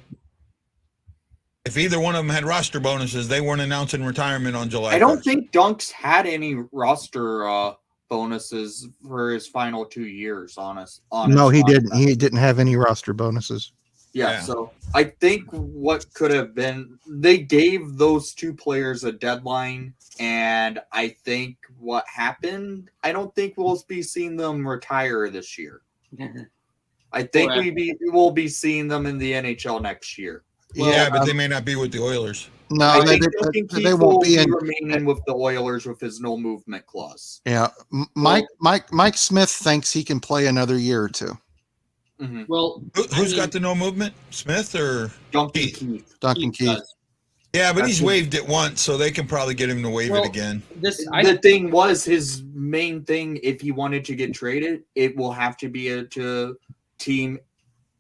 If either one of them had roster bonuses, they weren't announcing retirement on July 1st. I don't think Dunks had any roster bonuses for his final 2 years, honest. No, he didn't. He didn't have any roster bonuses. Yeah, so I think what could have been, they gave those 2 players a deadline, and I think what happened, I don't think we'll be seeing them retire this year. I think we'll be seeing them in the NHL next year. Yeah, but they may not be with the Oilers. No, they won't be remaining with the Oilers with his no movement clause. Yeah, Mike Smith thinks he can play another year or 2. Mm-hmm. Well, who's got the no movement? Smith or Duncan Keith? Duncan Keith. Yeah, but he's waived it once, so they can probably get him to waive it again. The thing was, his main thing, if he wanted to get traded, it will have to be a team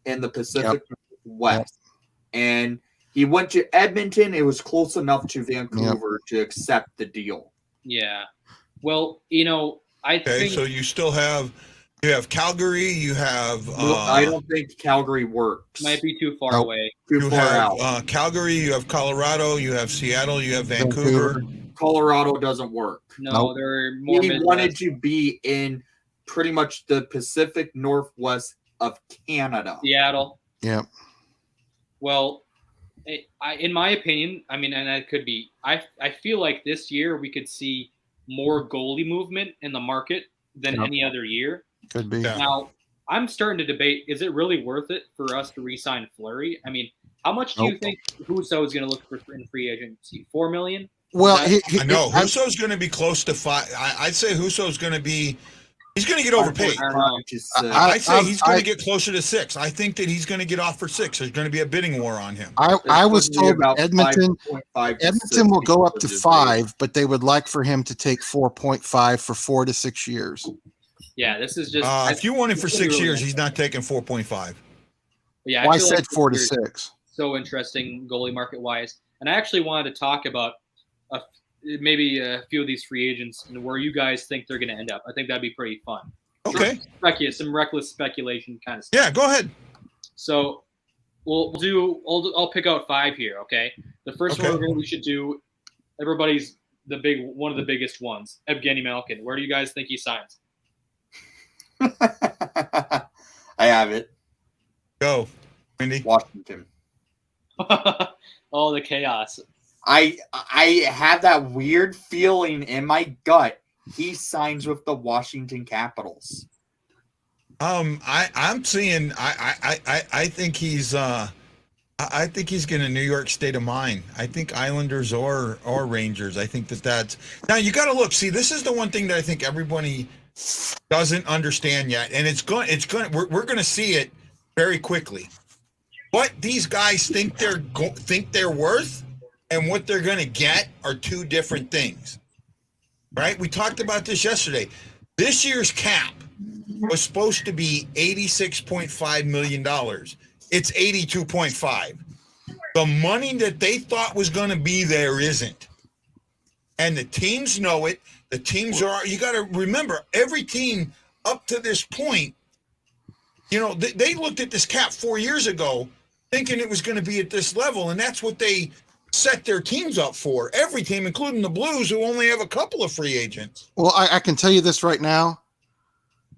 in the Pacific West. And he went to Edmonton. It was close enough to Vancouver to accept the deal. Yeah. Well, I think so you still have Calgary. You have. I don't think Calgary works. Might be too far away. Too far out. Calgary. You have Colorado. You have Seattle. You have Vancouver. Colorado doesn't work. No, they're more. He wanted to be in pretty much the Pacific Northwest of Canada. Seattle. Yeah. Well, in my opinion, I mean, and that could be. I feel like this year we could see more goalie movement in the market than any other year. Could be. Now, I'm starting to debate: is it really worth it for us to re-sign Fleury? I mean, how much do you think Husso is going to look for in free agency? $4 million? Well, I know Husso's going to be close to 5. I'd say Husso's going to be. He's going to get overpaid. I don't know. I'd say he's going to get closer to 6. I think that he's going to get off for 6. There's going to be a bidding war on him. I was told about Edmonton 5.5 to Edmonton will 6 go up to because 5, but they would like for him to take 4.5 for 4 to 6 years. Yeah, this is just. If you want him for 6 years, he's not taking 4.5. Yeah, Well, I feel said like 4 to this year is 6. So interesting goalie market wise, and I actually wanted to talk about maybe a few of these free agents and where you guys think they're going to end up. I think that'd be pretty fun. Okay. Some reckless speculation kind of stuff. Yeah, go ahead. So we'll do. I'll pick out 5 here. Okay. The first Okay. one we should do. Everybody's one of the biggest ones. Evgeny Malkin. Where do you guys think he signs? I have it. Go, Wendy. Washington. Oh, the chaos. I have that weird feeling in my gut. He signs with the Washington Capitals. I'm seeing. I think he's. I think he's going to New York State of Mind. I think Islanders or Rangers. I think that's now. You got to look. See, this is the one thing that I think everybody doesn't understand yet, and it's going. We're going to see it very quickly. What these guys think they're worth, and what they're going to get are two different things. Right? We talked about this yesterday. This year's cap was supposed to be $86.5 million. It's 82.5. The money that they thought was going to be there isn't. And the teams know it. The teams you got to remember, every team up to this point, they looked at this cap 4 years ago thinking it was going to be at this level, and that's what they set their teams up for. Every team, including the Blues, who only have a couple of free agents. Well, I can tell you this right now.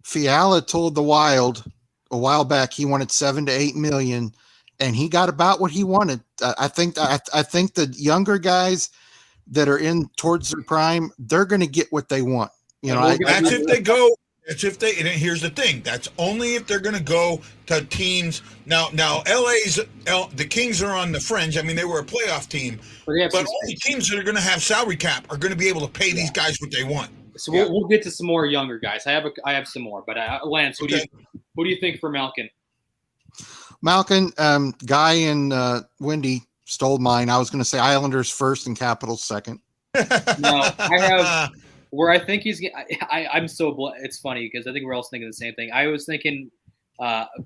Fiala told the Wild a while back he wanted 7 to 8 million, and he got about what he wanted. I think the younger guys that are in towards their prime, they're going to get what they want. That's if they go. That's if they. And here's the thing. That's only if they're going to go to teams. Now, the Kings are on the fringe. I mean, they were a playoff team, but only teams that are going to have salary cap are going to be able to pay these guys what they want. So we'll get to some more younger guys. I have some more, but Lance, who do you think for Malkin? Malkin, Guy and Wendy stole mine. I was going to say Islanders first and Capitals second. No, I have where I think he's. I'm so. It's funny because I think we're all thinking the same thing. I was thinking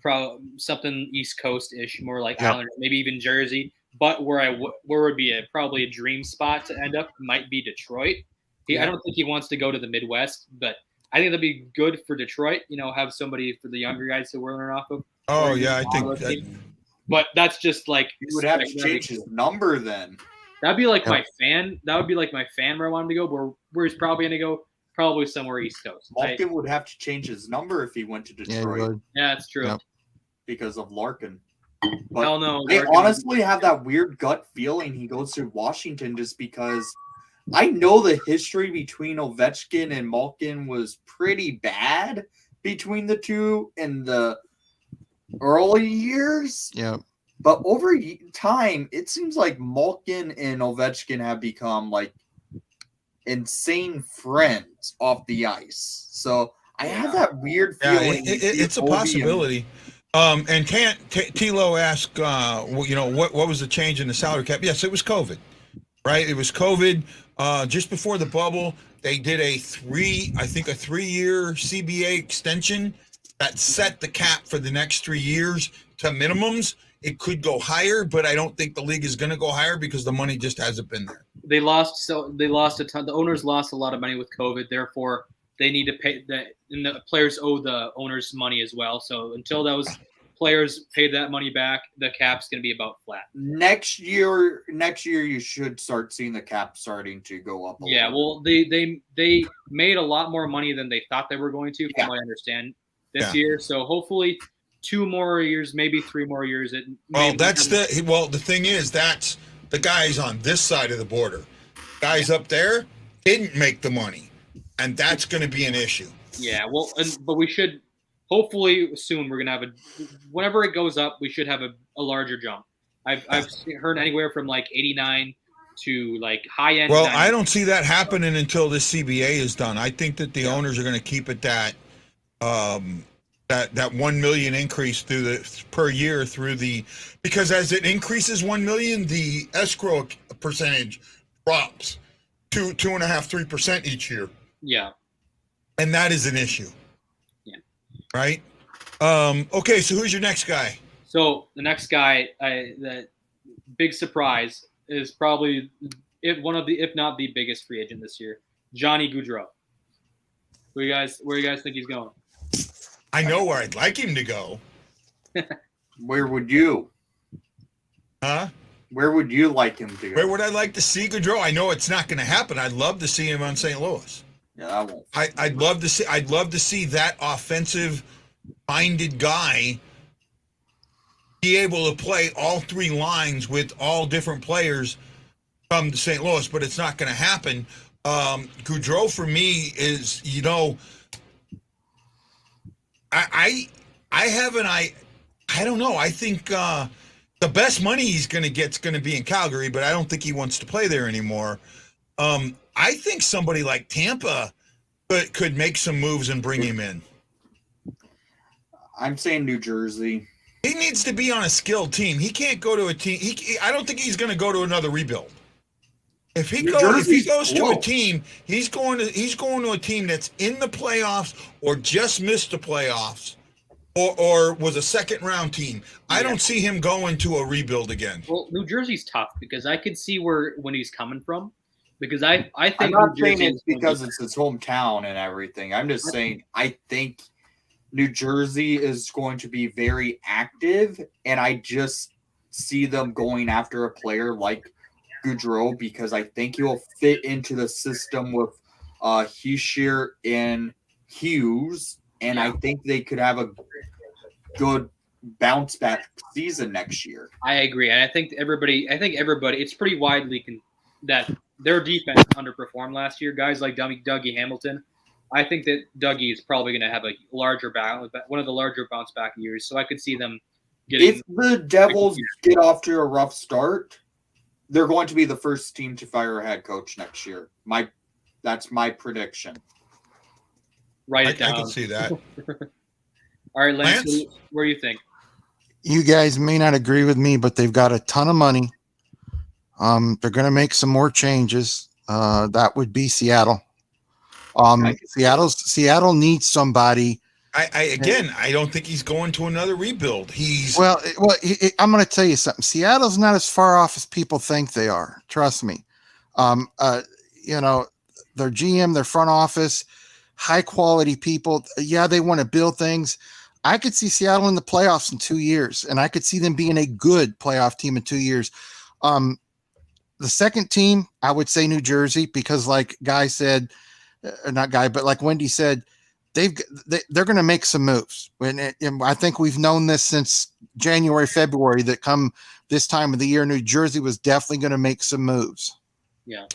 probably something East Coast-ish, more like Islanders, maybe even Jersey. But where would be probably a dream spot to end up might be Detroit. I don't think he wants to go to the Midwest, but I think that'd be good for Detroit. Have somebody for the younger guys to learn off of. Oh yeah, I think that. But that's just like he would have to change his number then. That'd be like my fan. That would be like my fan where I want him to go. Where he's probably going to go, probably somewhere East Coast. Malkin would have to change his number if he went to Detroit. Yeah, that's true. Yep. Because of Larkin. But hell no. I honestly have that weird gut feeling he goes to Washington just because I know the history between Ovechkin and Malkin was pretty bad between the two in the early years. Yeah. But over time, it seems like Malkin and Ovechkin have become like insane friends off the ice. So I have that weird feeling. It's a possibility. And Tilo asked, what was the change in the salary cap? Yes, it was COVID, right? It was COVID. Just before the bubble, they did a 3-year CBA extension that set the cap for the next 3 years to minimums. It could go higher, but I don't think the league is going to go higher because the money just hasn't been there. They lost a ton. The owners lost a lot of money with COVID. Therefore, they need to pay that, and the players owe the owners money as well. So until those players pay that money back, the cap's going to be about flat. Next year, you should start seeing the cap starting to go up. Yeah, well, they made a lot more money than they thought they were going to, from what I understand, this year. So hopefully 2 more years, maybe 3 more years. The thing is, that's the guys on this side of the border. Guys up there didn't make the money, and that's going to be an issue. Yeah, well, but we should hopefully soon we're going to have whenever it goes up, we should have a larger jump. I've heard anywhere from like 89 to like high end. Well, I don't see that happening until this CBA is done. I think that the owners are going to keep it that that 1 million increase through the per year through the, because as it increases 1 million, the escrow percentage drops to 2.5-3% each year. Yeah. And that is an issue. Yeah. Right. Okay. So who's your next guy? So the next guy, the big surprise is probably one of the, if not the biggest free agent this year, Johnny Goudreau. Where you guys think he's going? I know where I'd like him to go. Where would you? Huh? Where would you like him to go? Where would I like to see Goudreau? I know it's not going to happen. I'd love to see him on St. Louis. Yeah, that won't. I'd love to see that offensive-minded guy be able to play all three lines with all different players come to St. Louis, but it's not going to happen. Goudreau for me is, I don't know. I think the best money he's going to get is going to be in Calgary, but I don't think he wants to play there anymore. I think somebody like Tampa could make some moves and bring him in. I'm saying New Jersey. He needs to be on a skilled team. He can't go to a team. I don't think he's going to go to another rebuild. If he goes to a team, he's going to a team that's in the playoffs or just missed the playoffs, or was a second round team. I don't see him going to a rebuild again. Well, New Jersey's tough because I could see when he's coming from. Because I think I'm not saying it's because it's his hometown and everything. I'm just saying I think New Jersey is going to be very active, and I just see them going after a player like Goudreau because I think he'll fit into the system with Hischier and Hughes, and I think they could have a good bounce back season next year. I agree, and I think everybody. It's pretty widely that their defense underperformed last year. Guys like Dougie Hamilton. I think that Dougie is probably going to have one of the larger bounce back years. So I could see them getting. If the Devils get off to a rough start, they're going to be the first team to fire a head coach next year. That's my prediction. Write it down. I can see that. All right, Lance, where do you think? You guys may not agree with me, but they've got a ton of money. They're going to make some more changes. That would be Seattle. Seattle needs somebody. I don't think he's going to another rebuild. I'm going to tell you something. Seattle's not as far off as people think they are. Trust me. Their GM, their front office, high quality people. Yeah, they want to build things. I could see Seattle in the playoffs in 2 years, and I could see them being a good playoff team in 2 years. The second team, I would say New Jersey, because like Guy said, not Guy, but like Wendy said, they're going to make some moves. And I think we've known this since January, February, that come this time of the year, New Jersey was definitely going to make some moves. Yeah.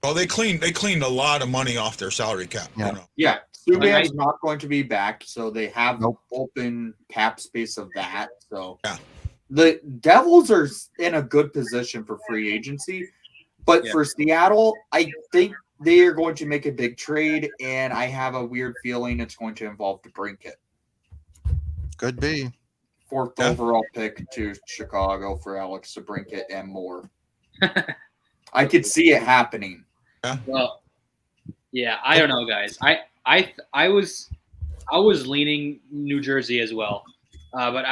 Well, they cleaned a lot of money off their salary cap. Yeah. Yeah. Subban's not going to be back, so they have open cap space of that. So the Devils are in a good position for free agency, but for Seattle, I think they are going to make a big trade, and I have a weird feeling it's going to involve DeBrincat. Could be. 4th overall pick to Chicago for Alex DeBrincat and more. I could see it happening. Well, yeah, I don't know, guys. I was leaning New Jersey as well, but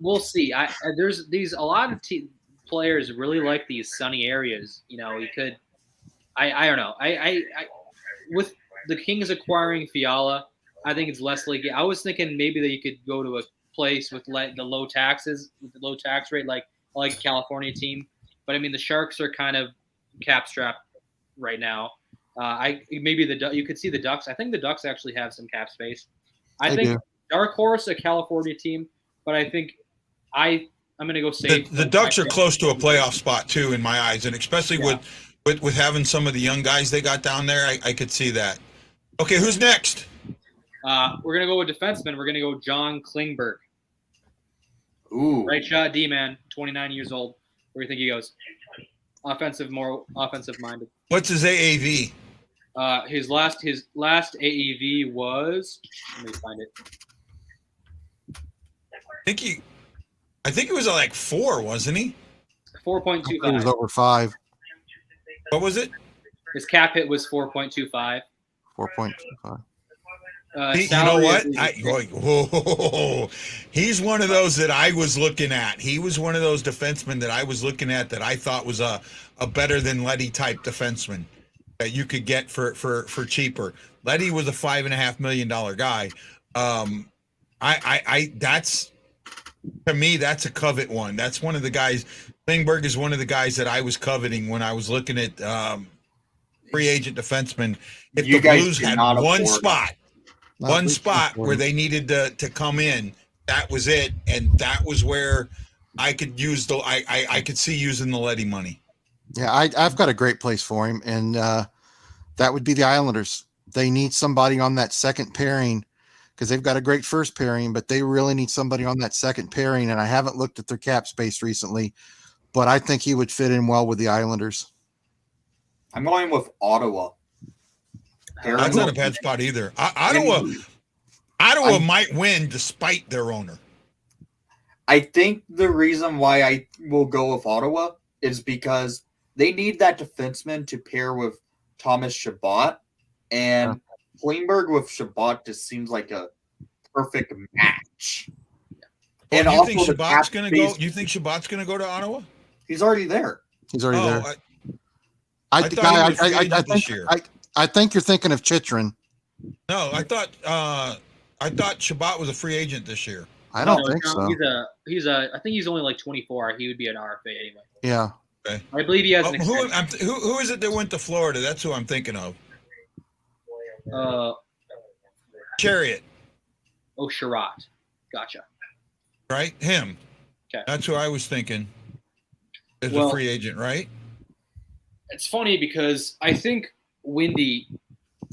we'll see. There's a lot of players really like these sunny areas. You could. I don't know. I with the Kings acquiring Fiala, I think it's less likely. I was thinking maybe that you could go to a place with the low taxes, with the low tax rate, like a California team. But I mean, the Sharks are kind of cap strapped right now. You could see the Ducks. I think the Ducks actually have some cap space. I think dark horse, a California team, but I think I'm going to go safe. The Ducks are close to a playoff spot too, in my eyes, and especially with having some of the young guys they got down there, I could see that. Okay, who's next? We're going to go with defenseman. We're going to go John Klingberg. Ooh. Right shot, D-man, 29 years old. Where do you think he goes? more offensive minded. What's his AAV? His last AEV was, let me find it. I think it was like 4, wasn't he? 4.25. It was over 5. What was it? His cap hit was 4.25. 4.25. You know what? He's one of those that I was looking at. He was one of those defensemen that I was looking at that I thought was a better than Letty type defenseman that you could get for cheaper. Letty was a $5.5 million guy. That's, to me, that's a covet one. That's one of the guys. Klingberg is one of the guys that I was coveting when I was looking at free agent defensemen. If You the guys Blues had cannot one afford spot, Not one least spot for where him. they needed to come in, that was it, and that was where I could use I could see using the Letty money. Yeah, I've got a great place for him, and that would be the Islanders. They need somebody on that second pairing because they've got a great first pairing, but they really need somebody on that second pairing, and I haven't looked at their cap space recently, but I think he would fit in well with the Islanders. I'm going with Ottawa. That's not a bad spot either. Ottawa might win despite their owner. I think the reason why I will go with Ottawa is because they need that defenseman to pair with Thomas Chabot, and Klingberg with Chabot just seems like a perfect match. Well, And you also think the Chabot's cap going to go? space- You think Chabot's going to go to Ottawa? He's already there. He's already there. I thought he was free agent this year. I think you're thinking of Chychrun. No, I thought Chabot was a free agent this year. I don't No, think no, so. I think he's only like 24. He would be an RFA anyway. Yeah. I believe he has an Who extension. is it that went to Florida? That's who I'm thinking of. Chariot, Sherratt. Gotcha. right? Him. Okay. That's who I was thinking. As a Well- free agent, right? It's funny because I think Windy,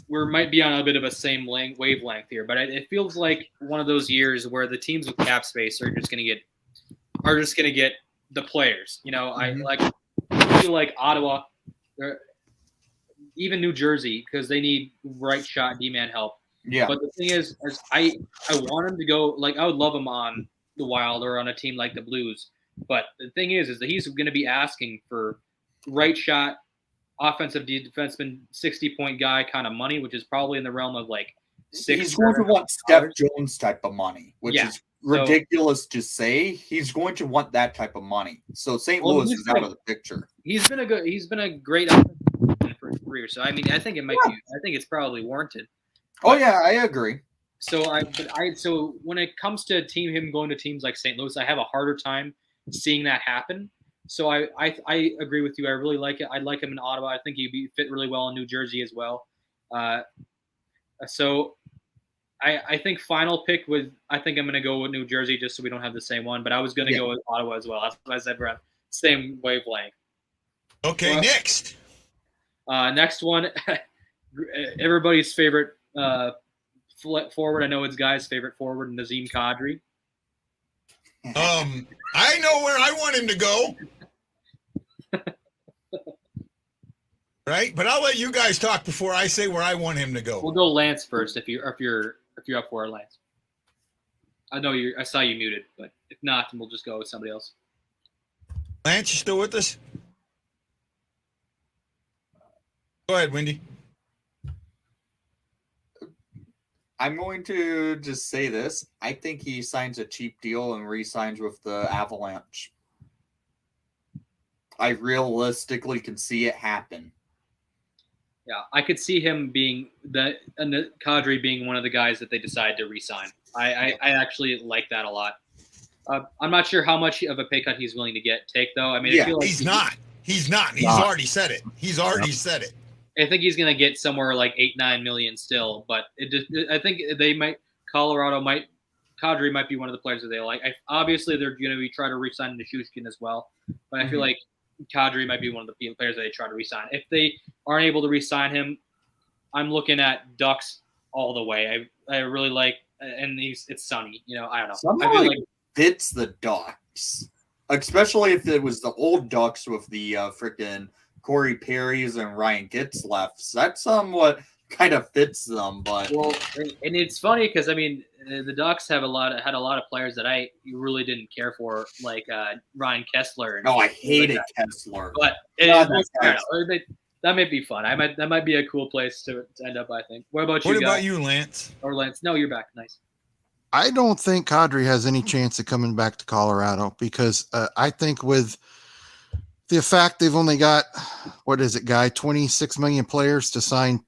we might be on a bit of a same wavelength here, but it feels like one of those years where the teams with cap space are just going to get the players. You know, I feel like Ottawa, even New Jersey, because they need right shot D-man help. Yeah. But the thing is I want him to go. Like, I would love him on the Wild or on a team like the Blues. But the thing is that he's going to be asking for right shot, offensive defenseman, 60-point guy kind of money, which is probably in the realm of like He's going to want Steph Jones type of money, which Yeah. is ridiculous to say. He's going to want that type of money. So St. Louis is out of the picture. He's been a great offensive for his career. So I mean, I think it's probably warranted. Oh yeah, I agree. So when it comes to him going to teams like St. Louis, I have a harder time seeing that happen. So I agree with you. I really like it. I like him in Ottawa. I think he'd fit really well in New Jersey as well. So I think final pick I think I'm going to go with New Jersey just so we don't have the same one. But I was going to go with Ottawa as well. That's what I said. We're on same wavelength. Okay, next. Next one, everybody's favorite forward. I know it's Guy's favorite forward, Nazem Kadri. I know where I want him to go. Right, but I'll let you guys talk before I say where I want him to go. We'll go Lance first if you're up for it, Lance. I know I saw you muted, but if not, then we'll just go with somebody else. Lance, you still with us? Go ahead, Wendy. I'm going to just say this. I think he signs a cheap deal and re-signs with the Avalanche. I realistically can see it happen. Yeah, I could see him being Kadri being one of the guys that they decide to re-sign. I actually like that a lot. I'm not sure how much of a pay cut he's willing to take though. I mean, I feel like He's not. He's already said it. Said it. I think he's going to get somewhere like 8-9 million still, but I think Kadri might be one of the players that they like. Obviously, they're going to be trying to re-sign Nichushkin as well, but I feel like Kadri might be one of the players that they try to re-sign. If they aren't able to re-sign him, I'm looking at Ducks all the way. I really like, and it's Sunny. You know, I don't know. Somehow I feel like fits the Ducks. especially if it was the old Ducks with the freaking Corey Perry's and Ryan Gitz left. So that somewhat kind of fits them, but Well, and it's funny because I mean the Ducks had a lot of players that I really didn't care for, like Ryan Kessler. no, I hated Kessler. But that might be fun. That might be a cool place to end up. I think. What about you? What about you, Lance? Or Lance? No, you're back. Nice. I don't think Kadri has any chance of coming back to Colorado because I think with the fact they've only got, what is it, Guy, 26 million players to sign.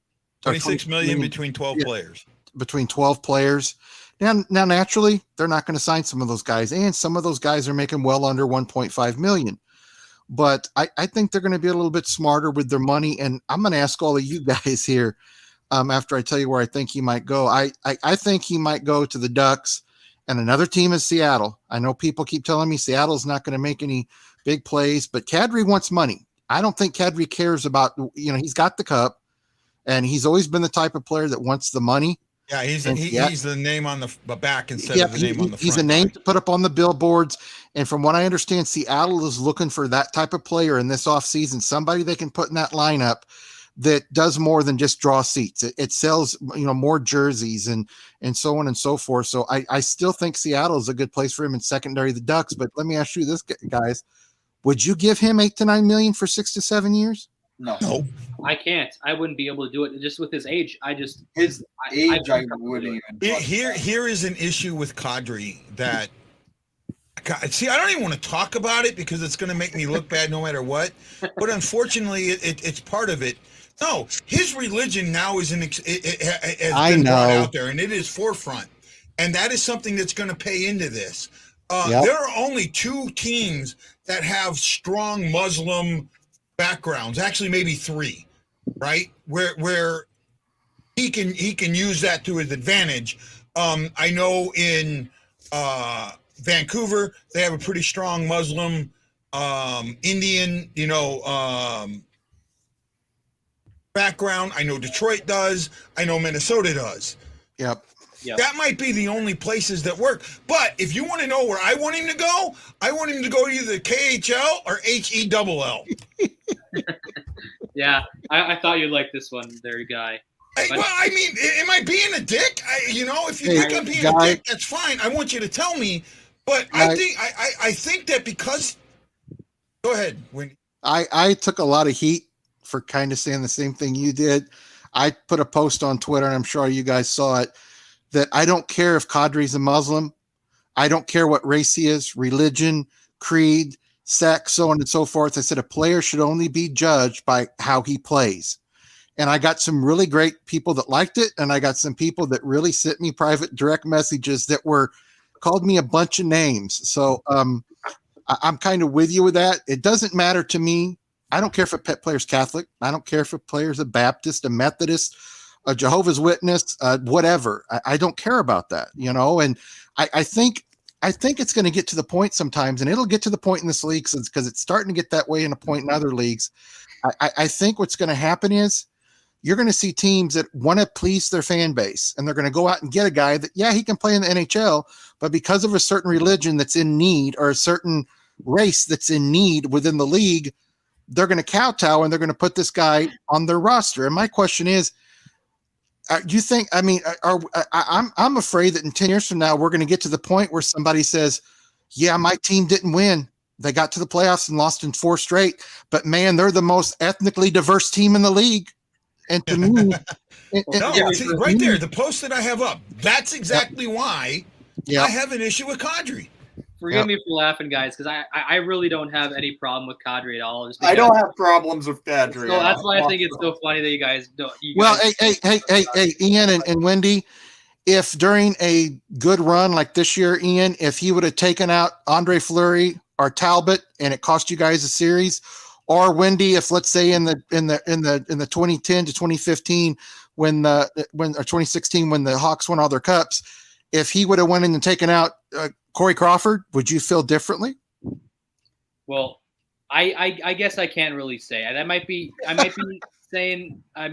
26 million between 12 players. Between 12 players. Now, naturally, they're not going to sign some of those guys, and some of those guys are making well under 1.5 million. But I think they're going to be a little bit smarter with their money, and I'm going to ask all of you guys here after I tell you where I think he might go. I think he might go to the Ducks, and another team is Seattle. I know people keep telling me Seattle's not going to make any big plays, but Kadri wants money. I don't think Kadri cares about, he's got the cup, and he's always been the type of player that wants the money. Yeah, he's the name on the back instead of the name on the front. He's a name to put up on the billboards. And from what I understand, Seattle is looking for that type of player in this offseason, somebody they can put in that lineup that does more than just draw seats. It sells, more jerseys and so on and so forth. So I still think Seattle is a good place for him in secondary the Ducks. But let me ask you this, guys. Would you give him $8 to $9 million for 6 to 7 years? No. I can't. I wouldn't be able to do it just with his age. I wouldn't even. Here is an issue with Kadri that. See, I don't even want to talk about it because it's going to make me look bad no matter what. But unfortunately, it's part of it. No, his religion now has been brought out there, and it is forefront, and that is something that's going to pay into this. There are only 2 teams that have strong Muslim backgrounds, actually maybe 3, right? Where he can use that to his advantage. I know in Vancouver they have a pretty strong Muslim, Indian, background. I know Detroit does. I know Minnesota does. Yep. That might be the only places that work. But if you want to know where I want him to go, I want him to go to either KHL or HELL. Yeah, I thought you'd like this one there, Guy. Am I being a dick? If you think I'm being a dick, that's fine. I want you to tell me. But I think that because – go ahead, Wendy. I took a lot of heat for kind of saying the same thing you did. I put a post on Twitter, and I'm sure you guys saw it, that I don't care if Kadri's a Muslim. I don't care what race he is, religion, creed, sex, so on and so forth. I said a player should only be judged by how he plays. And I got some really great people that liked it, and I got some people that really sent me private direct messages that called me a bunch of names. So I'm kind of with you with that. It doesn't matter to me. I don't care if a player's Catholic. I don't care if a player's a Baptist, a Methodist, a Jehovah's Witness, whatever. I don't care about that, and I think it's going to get to the point sometimes, and it'll get to the point in this league because it's starting to get that way in a point in other leagues. I think what's going to happen is you're going to see teams that want to please their fan base, and they're going to go out and get a guy that, he can play in the NHL, but because of a certain religion that's in need or a certain race that's in need within the league, they're going to kowtow and they're going to put this guy on their roster. And my question is, do you think, I'm afraid that in 10 years from now, we're going to get to the point where somebody says, my team didn't win. They got to the playoffs and lost in 4 straight, but man, they're the most ethnically diverse team in the league. And to me, right there, the post that I have up, that's exactly why I have an issue with Kadri. Forgive me for laughing, guys, because I really don't have any problem with Kadri at all. I don't have problems with Kadri. So that's why I think it's so funny that you guys don't. Hey, Ian and Wendy, if during a good run like this year, Ian, if he would have taken out Andre Fleury or Talbot and it cost you guys a series, or Wendy, if let's say in the 2010 to 2015 or 2016 when the Hawks won all their cups, if he would have went in and taken out Corey Crawford, would you feel differently? Well, I guess I can't really say. I might be saying I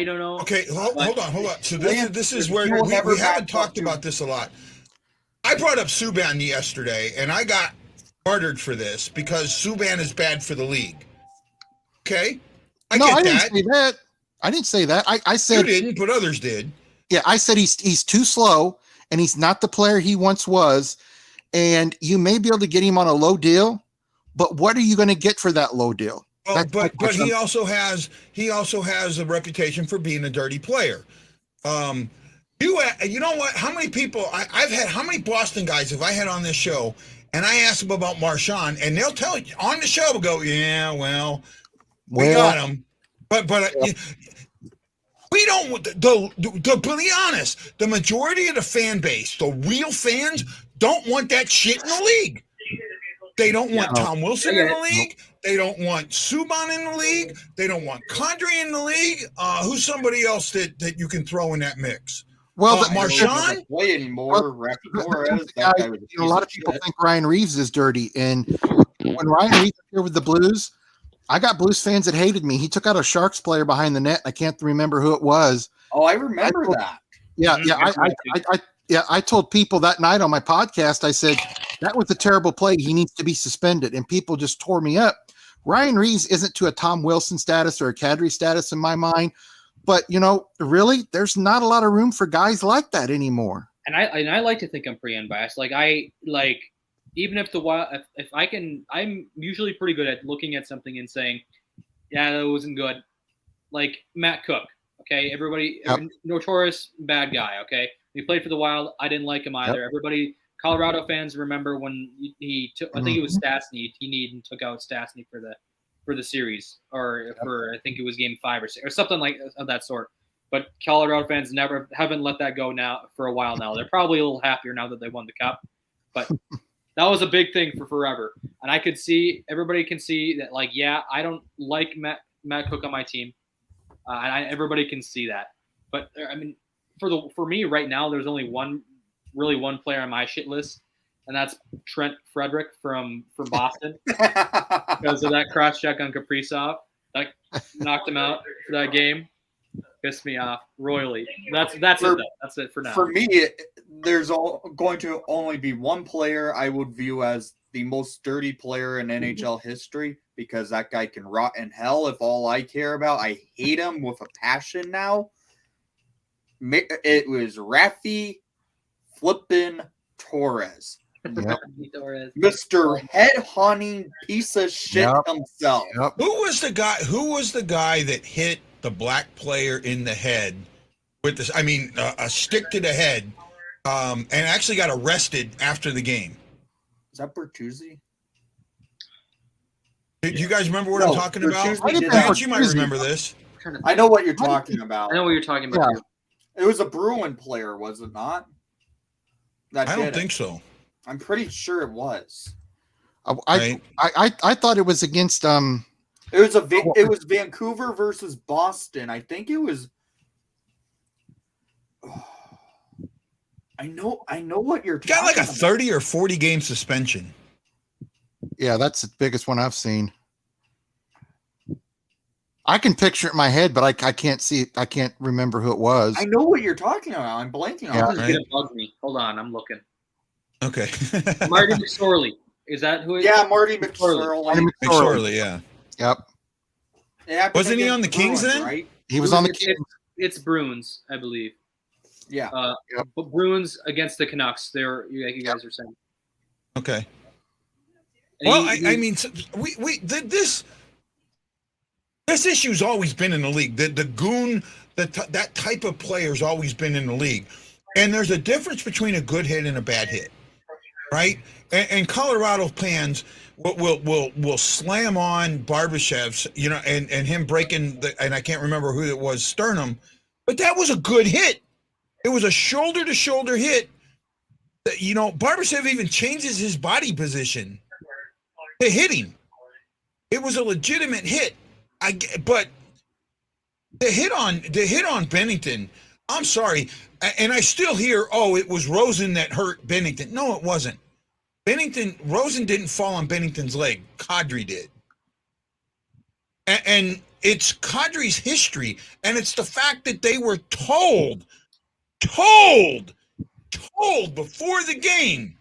don't know. Okay, hold on. So this is where we haven't talked about this a lot. I brought up Subban yesterday, and I got bartered for this because Subban is bad for the league. Okay, I didn't say that. I didn't say that. I said you didn't, but others did. Yeah, I said he's too slow, and he's not the player he once was. And you may be able to get him on a low deal, but what are you going to get for that low deal? Well, but he also has a reputation for being a dirty player. You know what? How many people I've had? How many Boston guys have I had on this show? And I asked them about Marchand, and they'll tell you on the show. We'll go, yeah, well, we got him, but we don't. To be honest, the majority of the fan base, the real fans, don't want that shit in the league. They don't want Tom Wilson in the league. They don't want Subban in the league. They don't want Kadri in the league. Who's somebody else that you can throw in that mix? Well, Marchand play anymore. A lot of people think Ryan Reeves is dirty, and when Ryan Reeves was here with the Blues, I got Blues fans that hated me. He took out a Sharks player behind the net. I can't remember who it was. Oh, I remember that. Yeah. I told people that night on my podcast. I said that was a terrible play. He needs to be suspended, and people just tore me up. Ryan Reeves isn't to a Tom Wilson status or a Kadri status in my mind. But, really, there's not a lot of room for guys like that anymore. And I like to think I'm pretty unbiased. Even if if I can, I'm usually pretty good at looking at something and saying, yeah, that wasn't good. Like Matt Cook, okay? Everybody, notorious bad guy, okay? He played for the Wild. I didn't like him either. Everybody, Colorado fans remember when he took, I think it was Stastny. He needed and took out Stastny for the series, or for I think it was Game 5 or 6 or something like of that sort. But Colorado fans haven't let that go now for a while now. They're probably a little happier now that they won the Cup, but that was a big thing for forever. And everybody can see that. I don't like Matt Cook on my team, and everybody can see that. But I mean, for me right now, there's only one player on my shit list. And that's Trent Frederick from Boston because of that cross check on Kaprizov that knocked him out for that game. Pissed me off royally. That's it. That's it for now. For me, there's going to only be one player I would view as the most dirty player in NHL history because that guy can rot in hell if all I care about. I hate him with a passion now. It was Rafi flippin' Torres. Yep. Mr. Head-hunting piece of shit himself. Yep. Who was the guy that hit the black player in the head with this? I mean, a stick to the head, and actually got arrested after the game. Is that Bertuzzi? Do you guys remember what I'm talking about? Bertuzzi You might remember this. I know what you're talking about. I know what you're talking about. Yeah. It was a Bruin player, was it not? I don't think so. I'm pretty sure it was. I thought it was against It was Vancouver versus Boston. I think it was. I know what you're talking about. Got like a 30 or 40 game suspension. Yeah, that's the biggest one I've seen. I can picture it in my head, but I can't see it. I can't remember who it was. I know what you're talking about. I'm blanking on it. It bugged me. Hold on, I'm looking. Okay. Marty McSorley. Is that who it is? Yeah, Marty McSorley. McSorley, yeah. Yep. Yeah, wasn't he on the Kings then? Right? He was on the Kings. It's Bruins, I believe. Yeah. But Bruins against the Canucks. Like you guys are saying. Okay. Well, I mean, this issue's always been in the league. The goon, that type of player's always been in the league, and there's a difference between a good hit and a bad hit, right? And Colorado fans will slam on Barbashev's, and him breaking and I can't remember who it was, sternum, but that was a good hit. It was a shoulder to shoulder hit. Barbashev even changes his body position to hit him. It was a legitimate hit. But the hit on Bennington, I'm sorry, and I still hear, it was Rosen that hurt Bennington. No, it wasn't. Rosen didn't fall on Bennington's leg. Kadri did. And it's Kadri's history, and it's the fact that they were told before the game,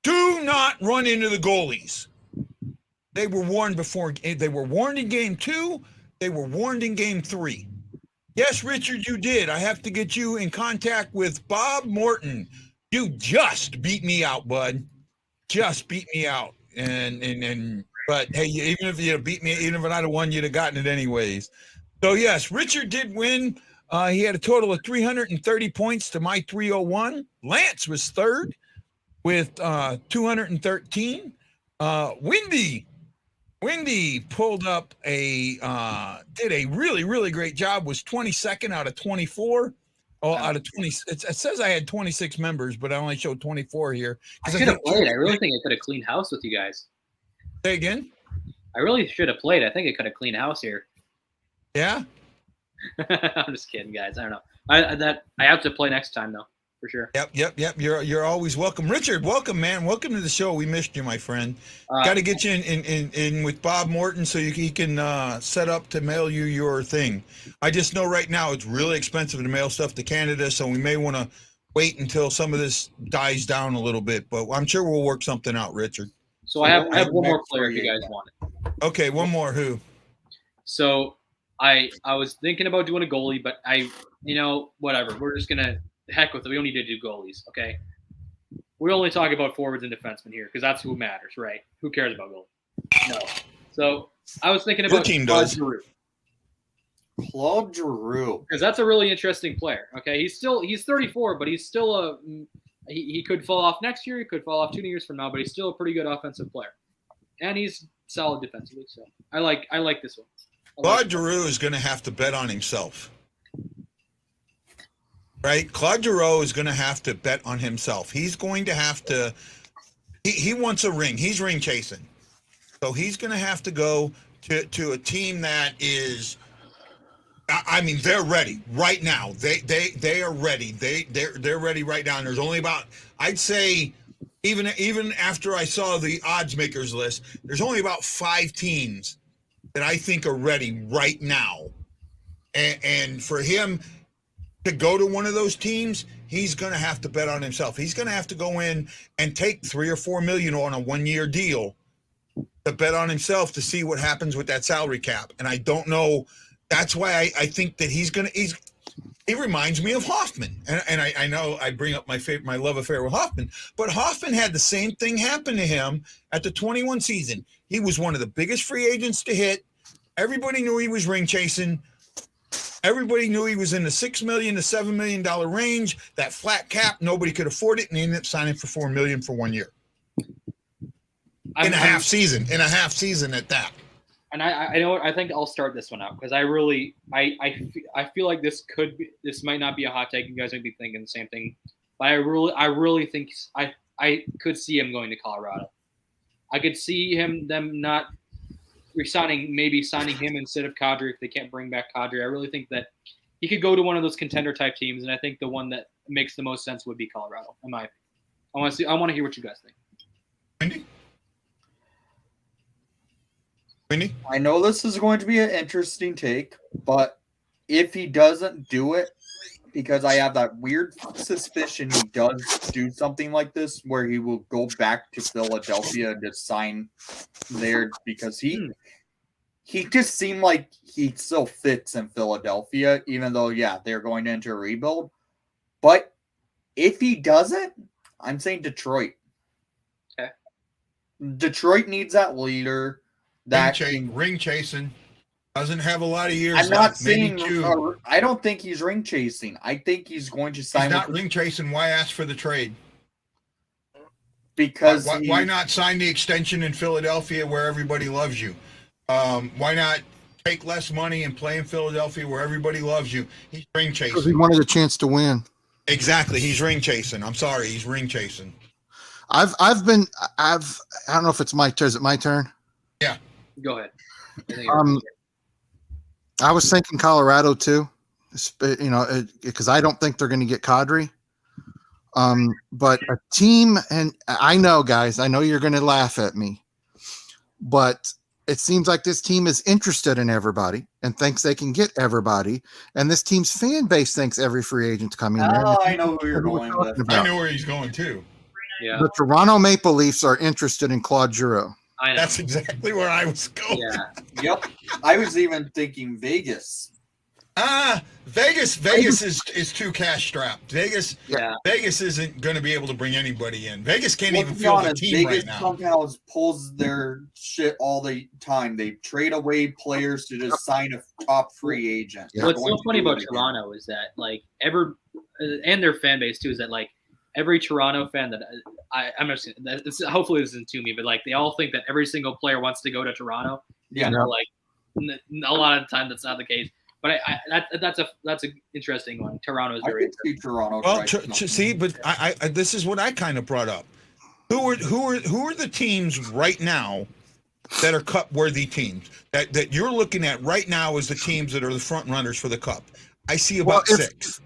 Do not run into the goalies. They were warned before. They were warned in game 2. They were warned in game 3. Yes, Richard, you did. I have to get you in contact with Bob Morton. You just beat me out, bud. Just beat me out. But hey, even if you beat me, even if I'd have won, you'd have gotten it anyways. So yes, Richard did win. He had a total of 330 points to my 301. Lance was third with 213. Wendy pulled up did a really, really great job, was 22nd out of 24. Oh, out of 20. It says I had 26 members, but I only showed 24 here. I should have played. I really think I could have cleaned house with you guys. Say again? I really should have played. I think I could have cleaned house here. Yeah? I'm just kidding, guys. I don't know. I have to play next time, though, for sure. Yep. You're always welcome. Richard, welcome, man. Welcome to the show. We missed you, my friend. Got to get you in with Bob Morton so he can set up to mail you your thing. I just know right now it's really expensive to mail stuff to Canada, so we may want to wait until some of this dies down a little bit. But I'm sure we'll work something out, Richard. So I have one more player if you guys want it. Okay, one more. Who? So I was thinking about doing a goalie, but whatever. We're just gonna heck with it. We don't need to do goalies, okay? We only talk about forwards and defensemen here because that's who matters, right? Who cares about goalies? No. So I was thinking about Claude Giroux. Claude Giroux. Because that's a really interesting player. Okay, he's 34, but he's still he could fall off next year. He could fall off 2 years from now, but he's still a pretty good offensive player, and he's solid defensively. So I like this one. Claude Giroux is going to have to bet on himself, right? Claude Giroux is going to have to bet on himself. He's going to have to. He wants a ring. He's ring chasing, so he's going to have to go to a team that is. I mean, they're ready right now. They are ready. They're ready right now. And there's only about, I'd say, even after I saw the odds makers list, there's only about 5 teams that I think are ready right now. And for him to go to one of those teams, he's going to have to bet on himself. He's going to have to go in and take $3 or $4 million on a 1-year deal to bet on himself to see what happens with that salary cap. And I don't know. That's why I think that he reminds me of Hoffman. And I know I bring up my love affair with Hoffman, but Hoffman had the same thing happen to him at the 21 season. He was one of the biggest free agents to hit. Everybody knew he was ring chasing. Everybody knew he was in the $6 million to $7 million range. That flat cap, nobody could afford it, and he ended up signing for $4 million for 1 year. In a half season at that. And I know I think I'll start this one out because I feel like this might not be a hot take. You guys might be thinking the same thing, but I really think I could see him going to Colorado. I could see them not maybe signing him instead of Kadri if they can't bring back Kadri. I really think that he could go to one of those contender type teams, and I think the one that makes the most sense would be Colorado. In my opinion, I want to hear what you guys think. Wendy? I know this is going to be an interesting take, but if he doesn't do it, because I have that weird suspicion he does do something like this where he will go back to Philadelphia and just sign there because he just seemed like he still fits in Philadelphia, even though, yeah, they're going into a rebuild. But if he doesn't, I'm saying Detroit. Okay. Detroit needs that leader. Ring chasing, doesn't have a lot of years. I'm not saying I don't think he's ring chasing. I think he's going to sign. He's not ring chasing. Why ask for the trade? Because why not sign the extension in Philadelphia where everybody loves you? Why not take less money and play in Philadelphia where everybody loves you? He's ring chasing. Because he wanted a chance to win. Exactly, he's ring chasing. I'm sorry, he's ring chasing. I don't know if it's my turn. Is it my turn? Yeah. Go ahead. I was thinking Colorado too, because I don't think they're going to get Kadri. But a team, and I know, guys, I know you're going to laugh at me, but it seems like this team is interested in everybody and thinks they can get everybody. And this team's fan base thinks every free agent's coming in. Oh, I know who you're going with. I know where he's going too. Yeah, The Toronto Maple Leafs are interested in Claude Giroux. I know. That's exactly where I was going. Yeah, Yep. I was even thinking Vegas. Vegas is too cash strapped. Vegas isn't going to be able to bring anybody in. Vegas can't even To be field a honest, team Vegas right now. somehow pulls their shit all the time. They trade away players to just sign a top free agent. Yeah. They're what's going so to funny do about it again. Toronto is that like and their fan base too is that like every Toronto fan that I'm not saying that hopefully this isn't to me, but like they all think that every single player wants to go to Toronto. Yeah. Like a lot of the time that's not the case. But that's an interesting one. Toronto is I very could see Toronto. Well, try something. see, but I this is what I kind of brought up. Who are the teams right now that are cup worthy teams that you're looking at right now as the teams that are the front runners for the cup? I see about 6.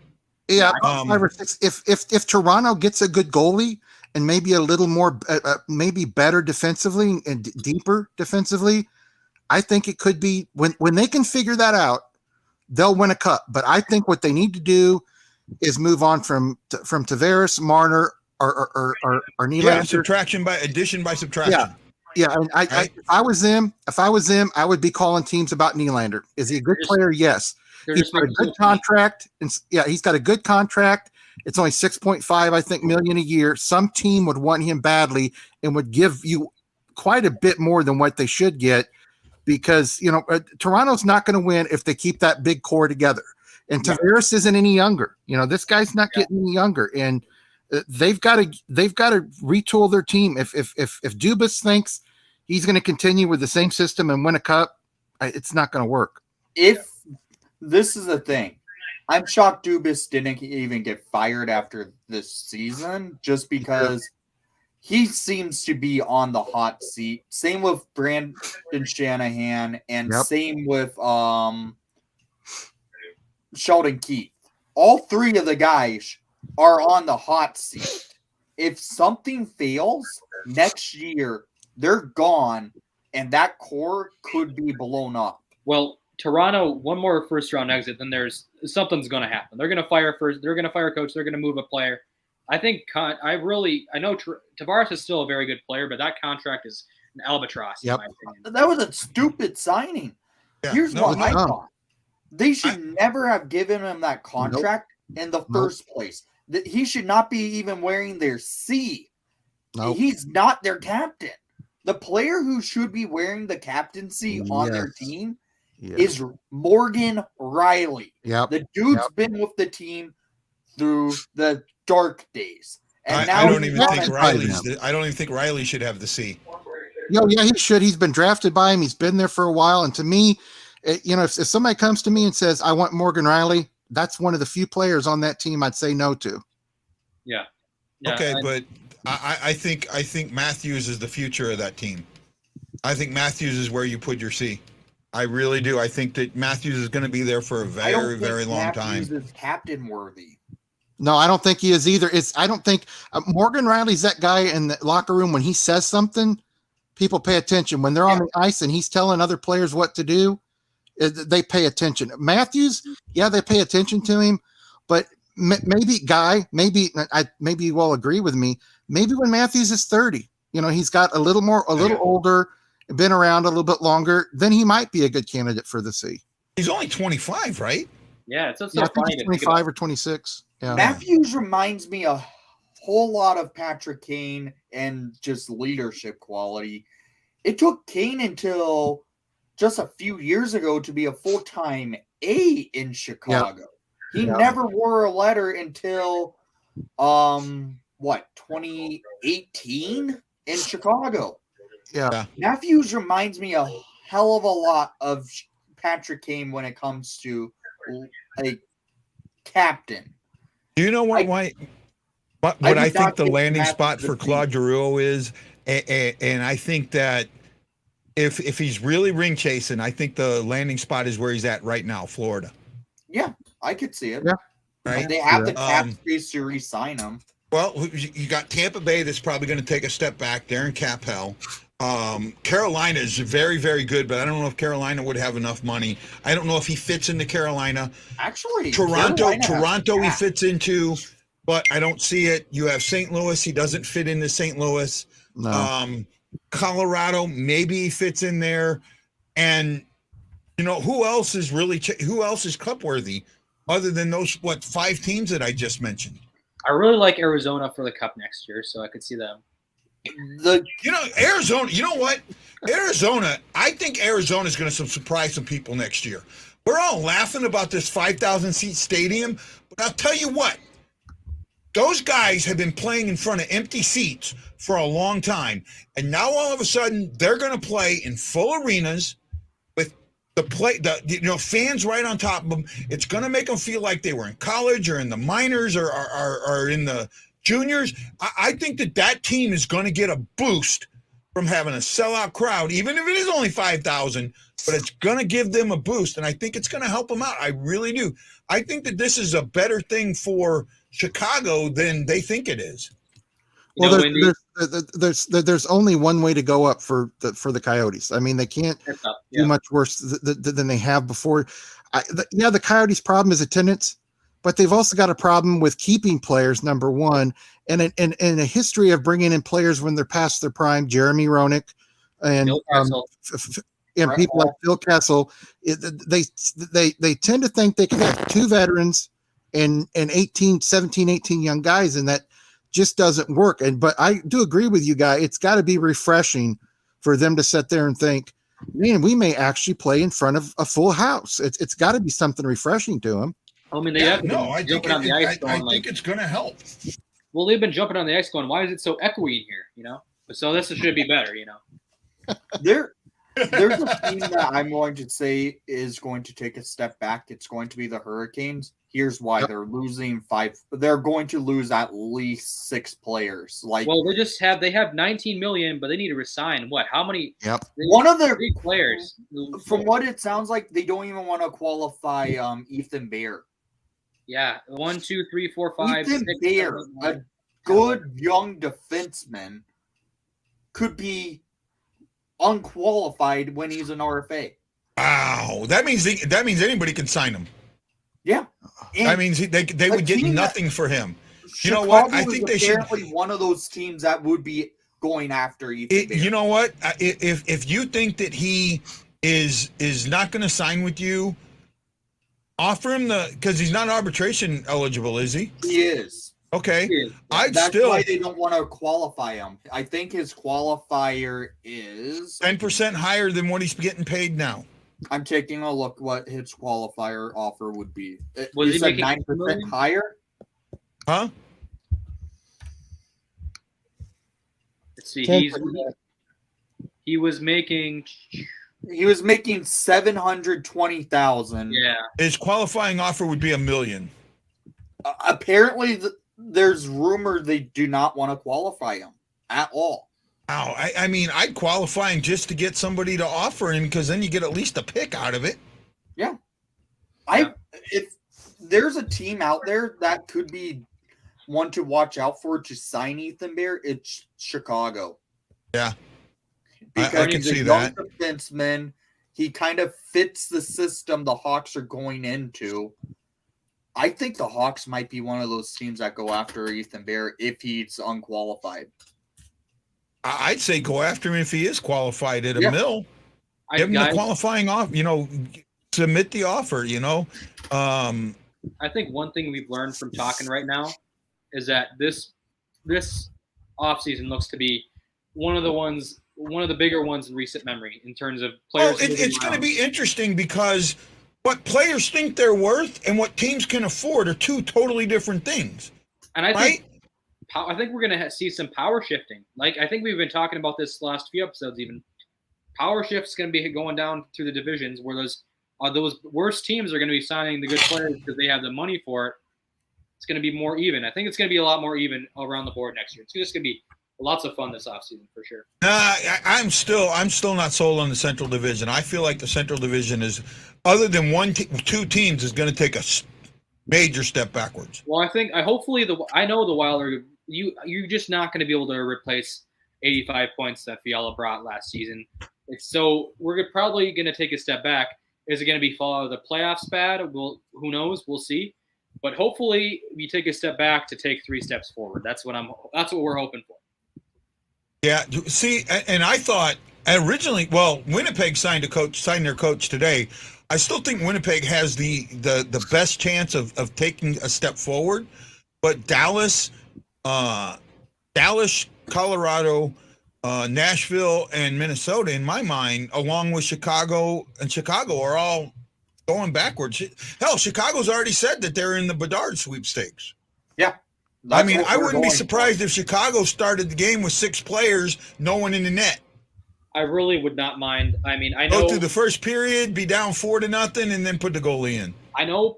Yeah, 5 or 6. If Toronto gets a good goalie and maybe a little more, maybe better defensively and deeper defensively, I think it could be when they can figure that out, they'll win a cup. But I think what they need to do is move on from Tavares, Marner, or Nylander. Addition by subtraction. Yeah, and if I was them, I would be calling teams about Nylander. Is he a good player? Yes. He's got a good contract, and he's got a good contract. It's only $6.5 million a year. Some team would want him badly and would give you quite a bit more than what they should get, because Toronto's not going to win if they keep that big core together. And Tavares isn't any younger. This guy's not getting any younger, and they've got to retool their team. If Dubas thinks he's going to continue with the same system and win a cup, it's not going to work. If this is the thing, I'm shocked Dubas didn't even get fired after this season, just because he seems to be on the hot seat. Same with Brandon Shanahan, and same with Sheldon Keefe. All 3 of the guys are on the hot seat. If something fails next year, they're gone, and that core could be blown up. Well, Toronto, one more first round exit, then something's going to happen. They're going to fire first. They're going to fire a coach. They're going to move a player. I think I know Tavares is still a very good player, but that contract is an albatross in my opinion. That was a stupid signing. Yeah, Here's what I thought. They should never have given him that contract in the first place. He should not be even wearing their C. He's not their captain. The player who should be wearing the captaincy on their team is Morgan Riley. The dude's been with the team through the dark days. And I don't even think Riley should have the C. Yeah, he should. He's been drafted by him. He's been there for a while. And to me, if somebody comes to me and says, I want Morgan Riley, that's one of the few players on that team I'd say no to. Yeah. Okay, but I think Matthews is the future of that team. I think Matthews is where you put your C. I really do. I think that Matthews is going to be there for a very, very long time. Matthews is captain worthy. No, I don't think he is either. I don't think Morgan Riley's that guy in the locker room. When he says something, people pay attention. When they're on the ice and he's telling other players what to do, they pay attention. Matthews, they pay attention to him, but maybe you all agree with me. Maybe when Matthews is 30, he's got a little older, been around a little bit longer, then he might be a good candidate for the C. He's only 25, right? Yeah, it's so I think funny. he's 25 or 26. Yeah. Matthews reminds me a whole lot of Patrick Kane and just leadership quality. It took Kane until just a few years ago to be a full-time A in Chicago. He never wore a letter until 2018 in Chicago. Yeah. Matthews reminds me a hell of a lot of Patrick Kane when it comes to a captain. Do you know what I think the landing spot for Claude Giroux is? And I think that if he's really ring chasing, I think the landing spot is where he's at right now, Florida. Yeah, I could see it. Yeah. Right. They have the cap space to re-sign him. Well, you got Tampa Bay that's probably going to take a step back. They're in cap hell. Carolina is very, very good, but I don't know if Carolina would have enough money. I don't know if he fits into Carolina. Actually, Toronto he fits into. but I don't see it. You have St. Louis. He doesn't fit into St. Louis. No. Colorado, maybe he fits in there. And, who else is cup worthy other than those, 5 teams that I just mentioned? I really like Arizona for the Cup next year, so I could see them. Arizona, you know what? Arizona, I think Arizona is going to surprise some people next year. We're all laughing about this 5,000-seat stadium, but I'll tell you what. Those guys have been playing in front of empty seats for a long time, and now all of a sudden they're going to play in full arenas with fans right on top of them. It's going to make them feel like they were in college or in the minors or in the juniors. I think that team is going to get a boost from having a sellout crowd, even if it is only 5,000, but it's going to give them a boost, and I think it's going to help them out. I really do. I think that this is a better thing for Chicago than they think it is. Well, there's only one way to go up for the Coyotes. I mean, they can't do much worse than they have before. The Coyotes' problem is attendance, but they've also got a problem with keeping players, number one, and a history of bringing in players when they're past their prime. Jeremy Roenick and people like Phil Kessel. They tend to think they can have 2 veterans and 17, 18 young guys, and that just doesn't work. But I do agree with you guys. It's got to be refreshing for them to sit there and think, man, we may actually play in front of a full house. It's got to be something refreshing to them. I mean, I think it's going to help. Well, they've been jumping on the ice going, why is it so echoey in here? So this should be better. There's a team that I'm going to say is going to take a step back. It's going to be the Hurricanes. Here's why. They're losing 5. They're going to lose at least 6 players. They have 19 million, but they need to resign what? How many? Yep. One of their 3 players. From what it sounds like, they don't even want to qualify Ethan Bear. Yeah, 1, 2, 3, 4, 5. Ethan 6, Bear, 7, a good young defenseman, could be unqualified when he's an RFA. Wow, that means anybody can sign him. Yeah, and that means they would get nothing for him. Chicago, you know what? I think they should. One of those teams that would be going after Ethan Bear. You know what? If you think that he is not going to sign with you, offer him because he's not arbitration eligible, is he? He is. Okay. That's why they don't want to qualify him. I think his qualifier is 10% higher than what he's getting paid now. I'm taking a look what his qualifier offer would be. Was you said 9% higher? Huh? Let's see. He was making 720,000. Yeah. His qualifying offer would be $1 million. Apparently, there's rumor they do not want to qualify him at all. Wow. I mean, I'd qualify him just to get somebody to offer him because then you get at least a pick out of it. Yeah. If there's a team out there that could be one to watch out for to sign Ethan Bear, it's Chicago. Yeah. Because I can he's a see young that. defenseman. He kind of fits the system the Hawks are going into. I think the Hawks might be one of those teams that go after Ethan Bear if he's unqualified. I'd say go after him if he is qualified at a mill. Give him the qualifying off, submit the offer, I think one thing we've learned from talking right now is that this offseason looks to be one of the bigger ones in recent memory in terms of players. It's going to be interesting because what players think they're worth and what teams can afford are 2 totally different things. And I think we're going to see some power shifting. Like, I think we've been talking about this last few episodes even. Power shift's going to be going down through the divisions where those worst teams are going to be signing the good players because they have the money for it. It's going to be more even. I think it's going to be a lot more even around the board next year. It's just going to be lots of fun this offseason for sure. I'm still not sold on the Central Division. I feel like the Central Division is, other than 2 teams, is going to take a major step backwards. Well, I know the Wild are you're just not going to be able to replace 85 points that Fiala brought last season. So we're probably going to take a step back. Is it going to be fall out of the playoffs bad? Who knows? We'll see. But hopefully, we take a step back to take 3 steps forward. That's what we're hoping for. Yeah. See, and I thought originally, well, Winnipeg signed their coach today. I still think Winnipeg has the best chance of taking a step forward, but Dallas, Colorado, Nashville, and Minnesota, in my mind, along with Chicago are all going backwards. Hell, Chicago's already said that they're in the Bedard sweepstakes. Yeah. I mean, I wouldn't be surprised if Chicago started the game with 6 players, no one in the net. I really would not mind. I mean, I know go through the first period, be down 4-0, and then put the goalie in. I know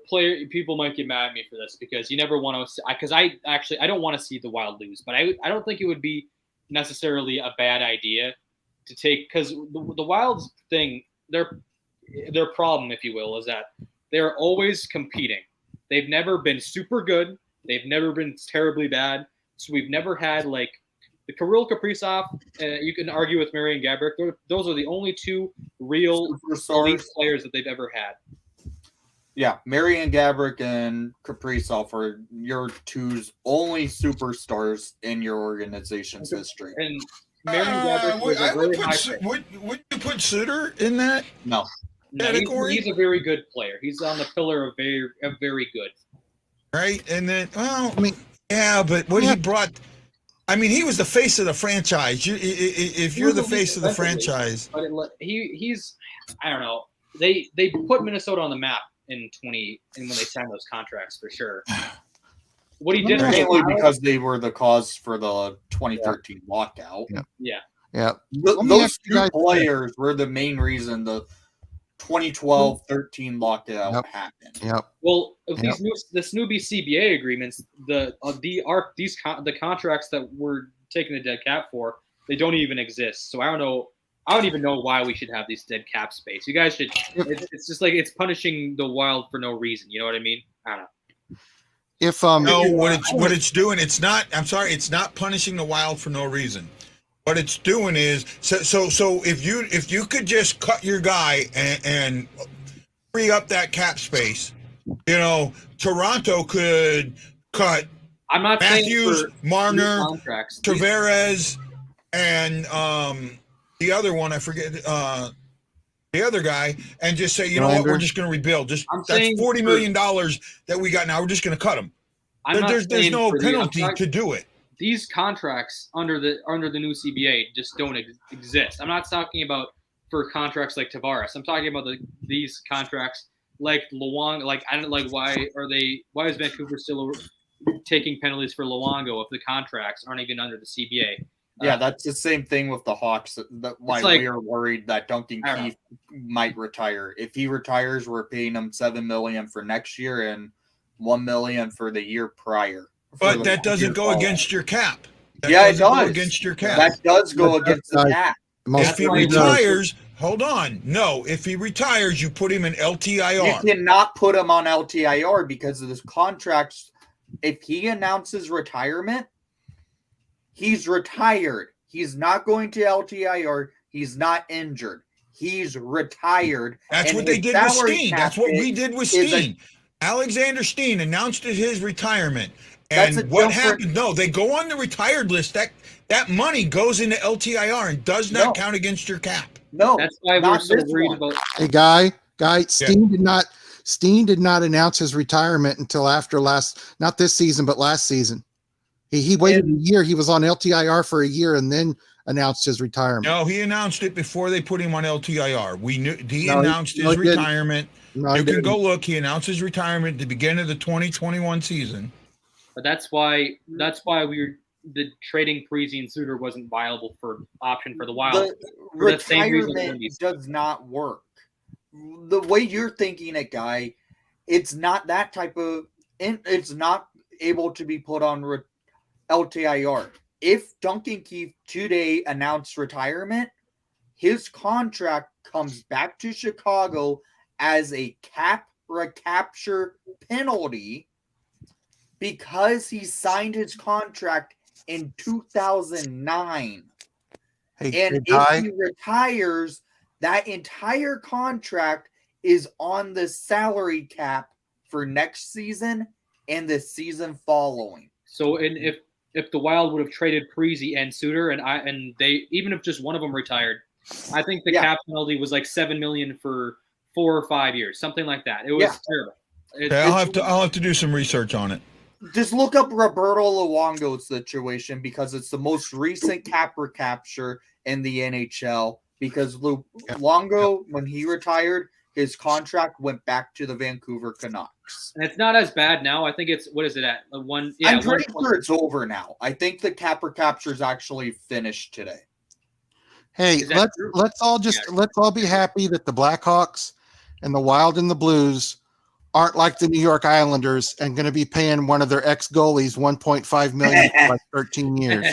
people might get mad at me for this because you never want to. Because I don't want to see the Wild lose, but I don't think it would be necessarily a bad idea to take, because the Wild's thing, their problem, if you will, is that they're always competing. They've never been super good. They've never been terribly bad. So we've never had like the Kirill Kaprizov. You can argue with Marian Gaborik. Those are the only 2 real elite players that they've ever had. Yeah, Marian Gaborik and Kaprizov are your 2's only superstars in your organization's history. And Marian Gaborik was a really high pick. Would you put Suter in that? No. He's a very good player. He's on the pillar of very good. Right, and then, well, I mean, yeah, but what he brought, I mean, he was the face of the franchise. If you're the face of the franchise, but he's, I don't know. They put Minnesota on the map in when they signed those contracts for sure. What he did mainly because they were the cause for the 2013 lockout. Yeah. Those 2 players were the main reason the 2012-13 lockout happened. Yep. Well, this new CBA agreements, the contracts that we're taking the dead cap for, they don't even exist. So I don't even know why we should have these dead cap space. You guys should. It's just like it's punishing the Wild for no reason. You know what I mean? I don't know. If no, what it's doing, it's not. I'm sorry, it's not punishing the Wild for no reason. What it's doing is so if you could just cut your guy and free up that cap space, you know, Toronto could cut I'm not Matthews, saying Marner, Tavares, and the other one, I forget the other guy, and just say, you know what, we're just going to rebuild. That's $40 million that we got now. We're just going to cut them. There's no penalty to do it. These contracts under the new CBA just don't exist. I'm not talking about for contracts like Tavares. I'm talking about these contracts like Luongo. Like I don't like why is Vancouver still taking penalties for Luongo if the contracts aren't even under the CBA? Yeah, that's the same thing with the Hawks. Why we are worried that Duncan Keith might retire. If he retires, we're paying him $7 million for next year and $1 million for the year prior. But that doesn't go against your cap. It does. Go against your cap. That does go against the cap. If he retires, hold on. No, if he retires, you put him in LTIR. You cannot put him on LTIR because of this contract. If he announces retirement, he's retired. He's not going to LTIR. He's not injured. He's retired. That's what they did with Steen. That's what we did with Steen. Alexander Steen announced his retirement. And what happened? No, they go on the retired list. That money goes into LTIR and does not count against your cap. No, that's why we're so worried about. Hey, guy, Steen did not announce his retirement until after not this season, but last season. He waited a year. He was on LTIR for a year and then announced his retirement. No, he announced it before they put him on LTIR. We knew he announced his retirement. No, you can go look. He announced his retirement at the beginning of the 2021 season. But that's why the trading Parisi and Suter wasn't viable for option for the Wild. The retirement does not work. The way you're thinking it, Guy, it's not that type of. It's not able to be put on LTIR. If Duncan Keith today announced retirement, his contract comes back to Chicago as a cap recapture penalty because he signed his contract in 2009. And if he retires, that entire contract is on the salary cap for next season and the season following. So, and if the Wild would have traded Parise and Suter, and they even if just one of them retired, I think the cap penalty was like $7 million for 4 or 5 years, something like that. It was terrible. I'll have to do some research on it. Just look up Roberto Luongo's situation because it's the most recent cap recapture in the NHL. Because Luongo, when he retired, his contract went back to the Vancouver Canucks. And it's not as bad now. I think it's what is it at one? Yeah, I'm pretty sure it's over now. I think the cap recapture is actually finished today. Hey, let's all be happy that the Blackhawks and the Wild and the Blues aren't like the New York Islanders and going to be paying one of their ex-goalies $1.5 million for like 13 years.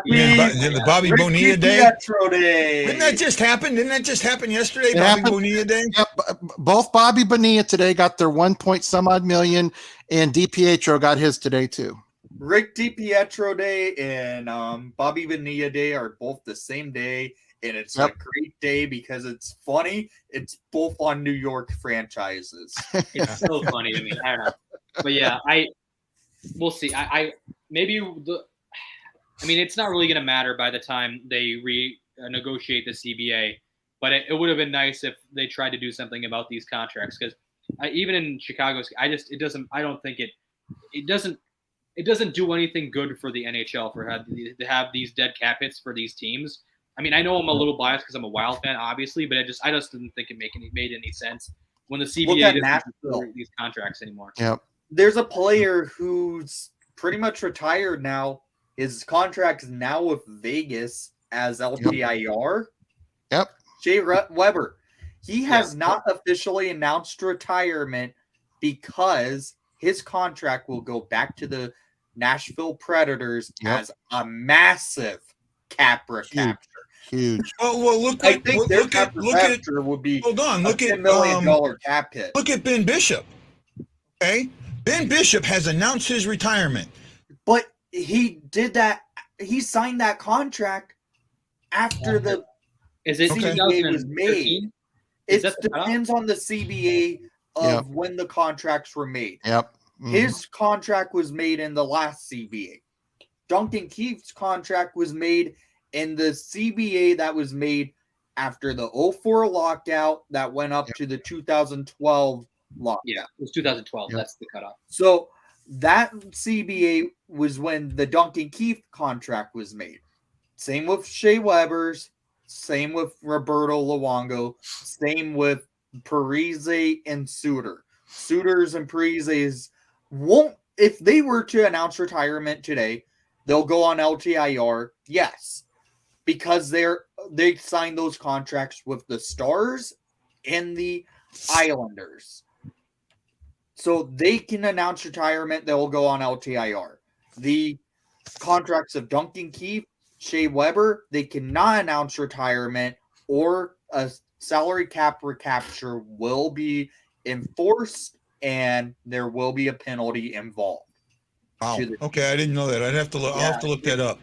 The Bobby Bonilla Day? Day. Didn't that just happen? Didn't that just happen yesterday? Bonilla Day? Yep. Both Bobby Bonilla today got their 1-point-some-odd million, and DiPietro got his today too. Rick DiPietro Day and Bobby Bonilla Day are both the same day, and it's a great day because it's funny. It's both on New York franchises. It's so funny to me. I don't know, but yeah, we'll see. It's not really going to matter by the time they renegotiate the CBA, but it would have been nice if they tried to do something about these contracts because even in Chicago, it doesn't do anything good for the NHL to have these dead cap hits for these teams. I mean, I know I'm a little biased because I'm a Wild fan, obviously, but I just didn't think it made any sense when the CBA doesn't do these contracts anymore. Yep. There's a player who's pretty much retired now. His contract is now with Vegas as LTIR. Yep. Shea Weber. He has not officially announced retirement because his contract will go back to the Nashville Predators as a massive cap recapture. Huge. Well, look at would be hold on. Look at $10 million cap hit. Look at Ben Bishop. Okay, Ben Bishop has announced his retirement, but he did that. He signed that contract after the CBA was made. It depends on the CBA of when the contracts were made. Yep. Mm-hmm. His contract was made in the last CBA. Duncan Keith's contract was made in the CBA that was made after the 2004 lockout that went up to the 2012 lockout. Yeah, it was 2012. That's the cutoff. So that CBA was when the Duncan Keith contract was made. Same with Shea Weber's, same with Roberto Luongo, same with Parise and Suter. Suter's and Parise's won't, if they were to announce retirement today, they'll go on LTIR, yes, because they signed those contracts with the Stars and the Islanders. So they can announce retirement, they'll go on LTIR. The contracts of Duncan Keith, Shea Weber, they cannot announce retirement or a salary cap recapture will be enforced and there will be a penalty involved. Wow. Okay, I didn't know that. I'll have to look that up.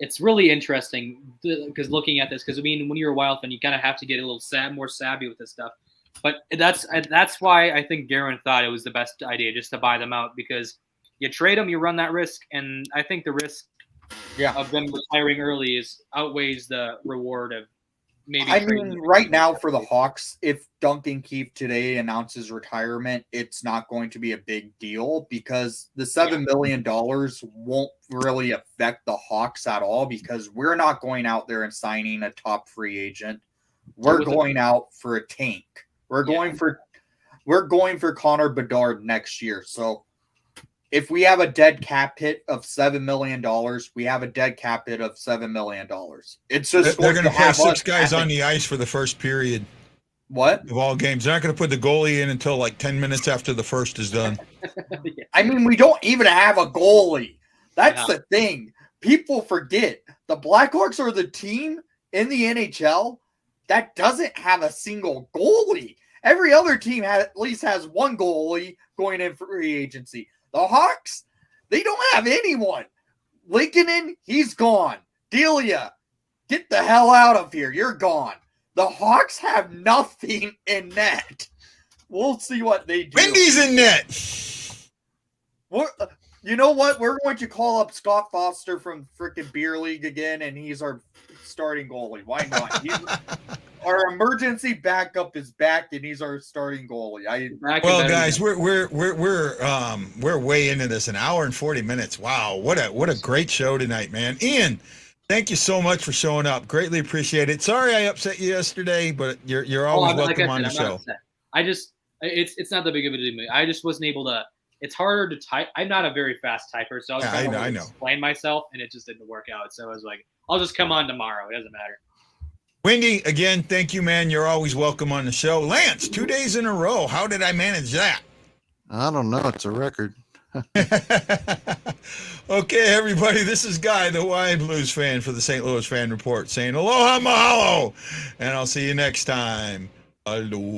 It's really interesting because looking at this, because I mean, when you're a Wild fan, you kind of have to get a little more savvy with this stuff. But that's why I think Guerin thought it was the best idea just to buy them out, because you trade them, you run that risk, and I think the risk of them retiring early outweighs the reward of maybe. I mean, right now for the Hawks, if Duncan Keith today announces retirement, it's not going to be a big deal because the $7 million won't really affect the Hawks at all because we're not going out there and signing a top free agent. We're going out for a tank. We're going for Connor Bedard next year. So if we have a dead cap hit of $7 million, we have a dead cap hit of $7 million. It's just they're going to play 6 guys on the ice for the first period. What? Of all games. They're not going to put the goalie in until like 10 minutes after the first is done. I mean, we don't even have a goalie. That's the thing. People forget. The Blackhawks are the team in the NHL that doesn't have a single goalie. Every other team at least has one goalie going in free agency. The Hawks, they don't have anyone. Lincoln, he's gone. Delia, get the hell out of here. You're gone. The Hawks have nothing in net. We'll see what they do. Wendy's in net. You know what? We're going to call up Scott Foster from frickin' Beer League again, and he's our starting goalie. Why not? Our emergency backup is back, and he's our starting goalie. Well, guys, we're way into this, an hour and 40 minutes. Wow, what a great show tonight, man. Ian, thank you so much for showing up. Greatly appreciate it. Sorry I upset you yesterday, but you're always welcome on the show. It's not that big of a deal to me. I just wasn't able to. It's harder to type. I'm not a very fast typer, so I was trying to explain myself, and it just didn't work out. So I was like, I'll just come on tomorrow. It doesn't matter. Wendy, again, thank you, man. You're always welcome on the show. Lance, 2 days in a row. How did I manage that? I don't know. It's a record. Okay, everybody, this is Guy, the Hawaiian Blues fan for the St. Louis Fan Report, saying aloha mahalo, and I'll see you next time. Aloha!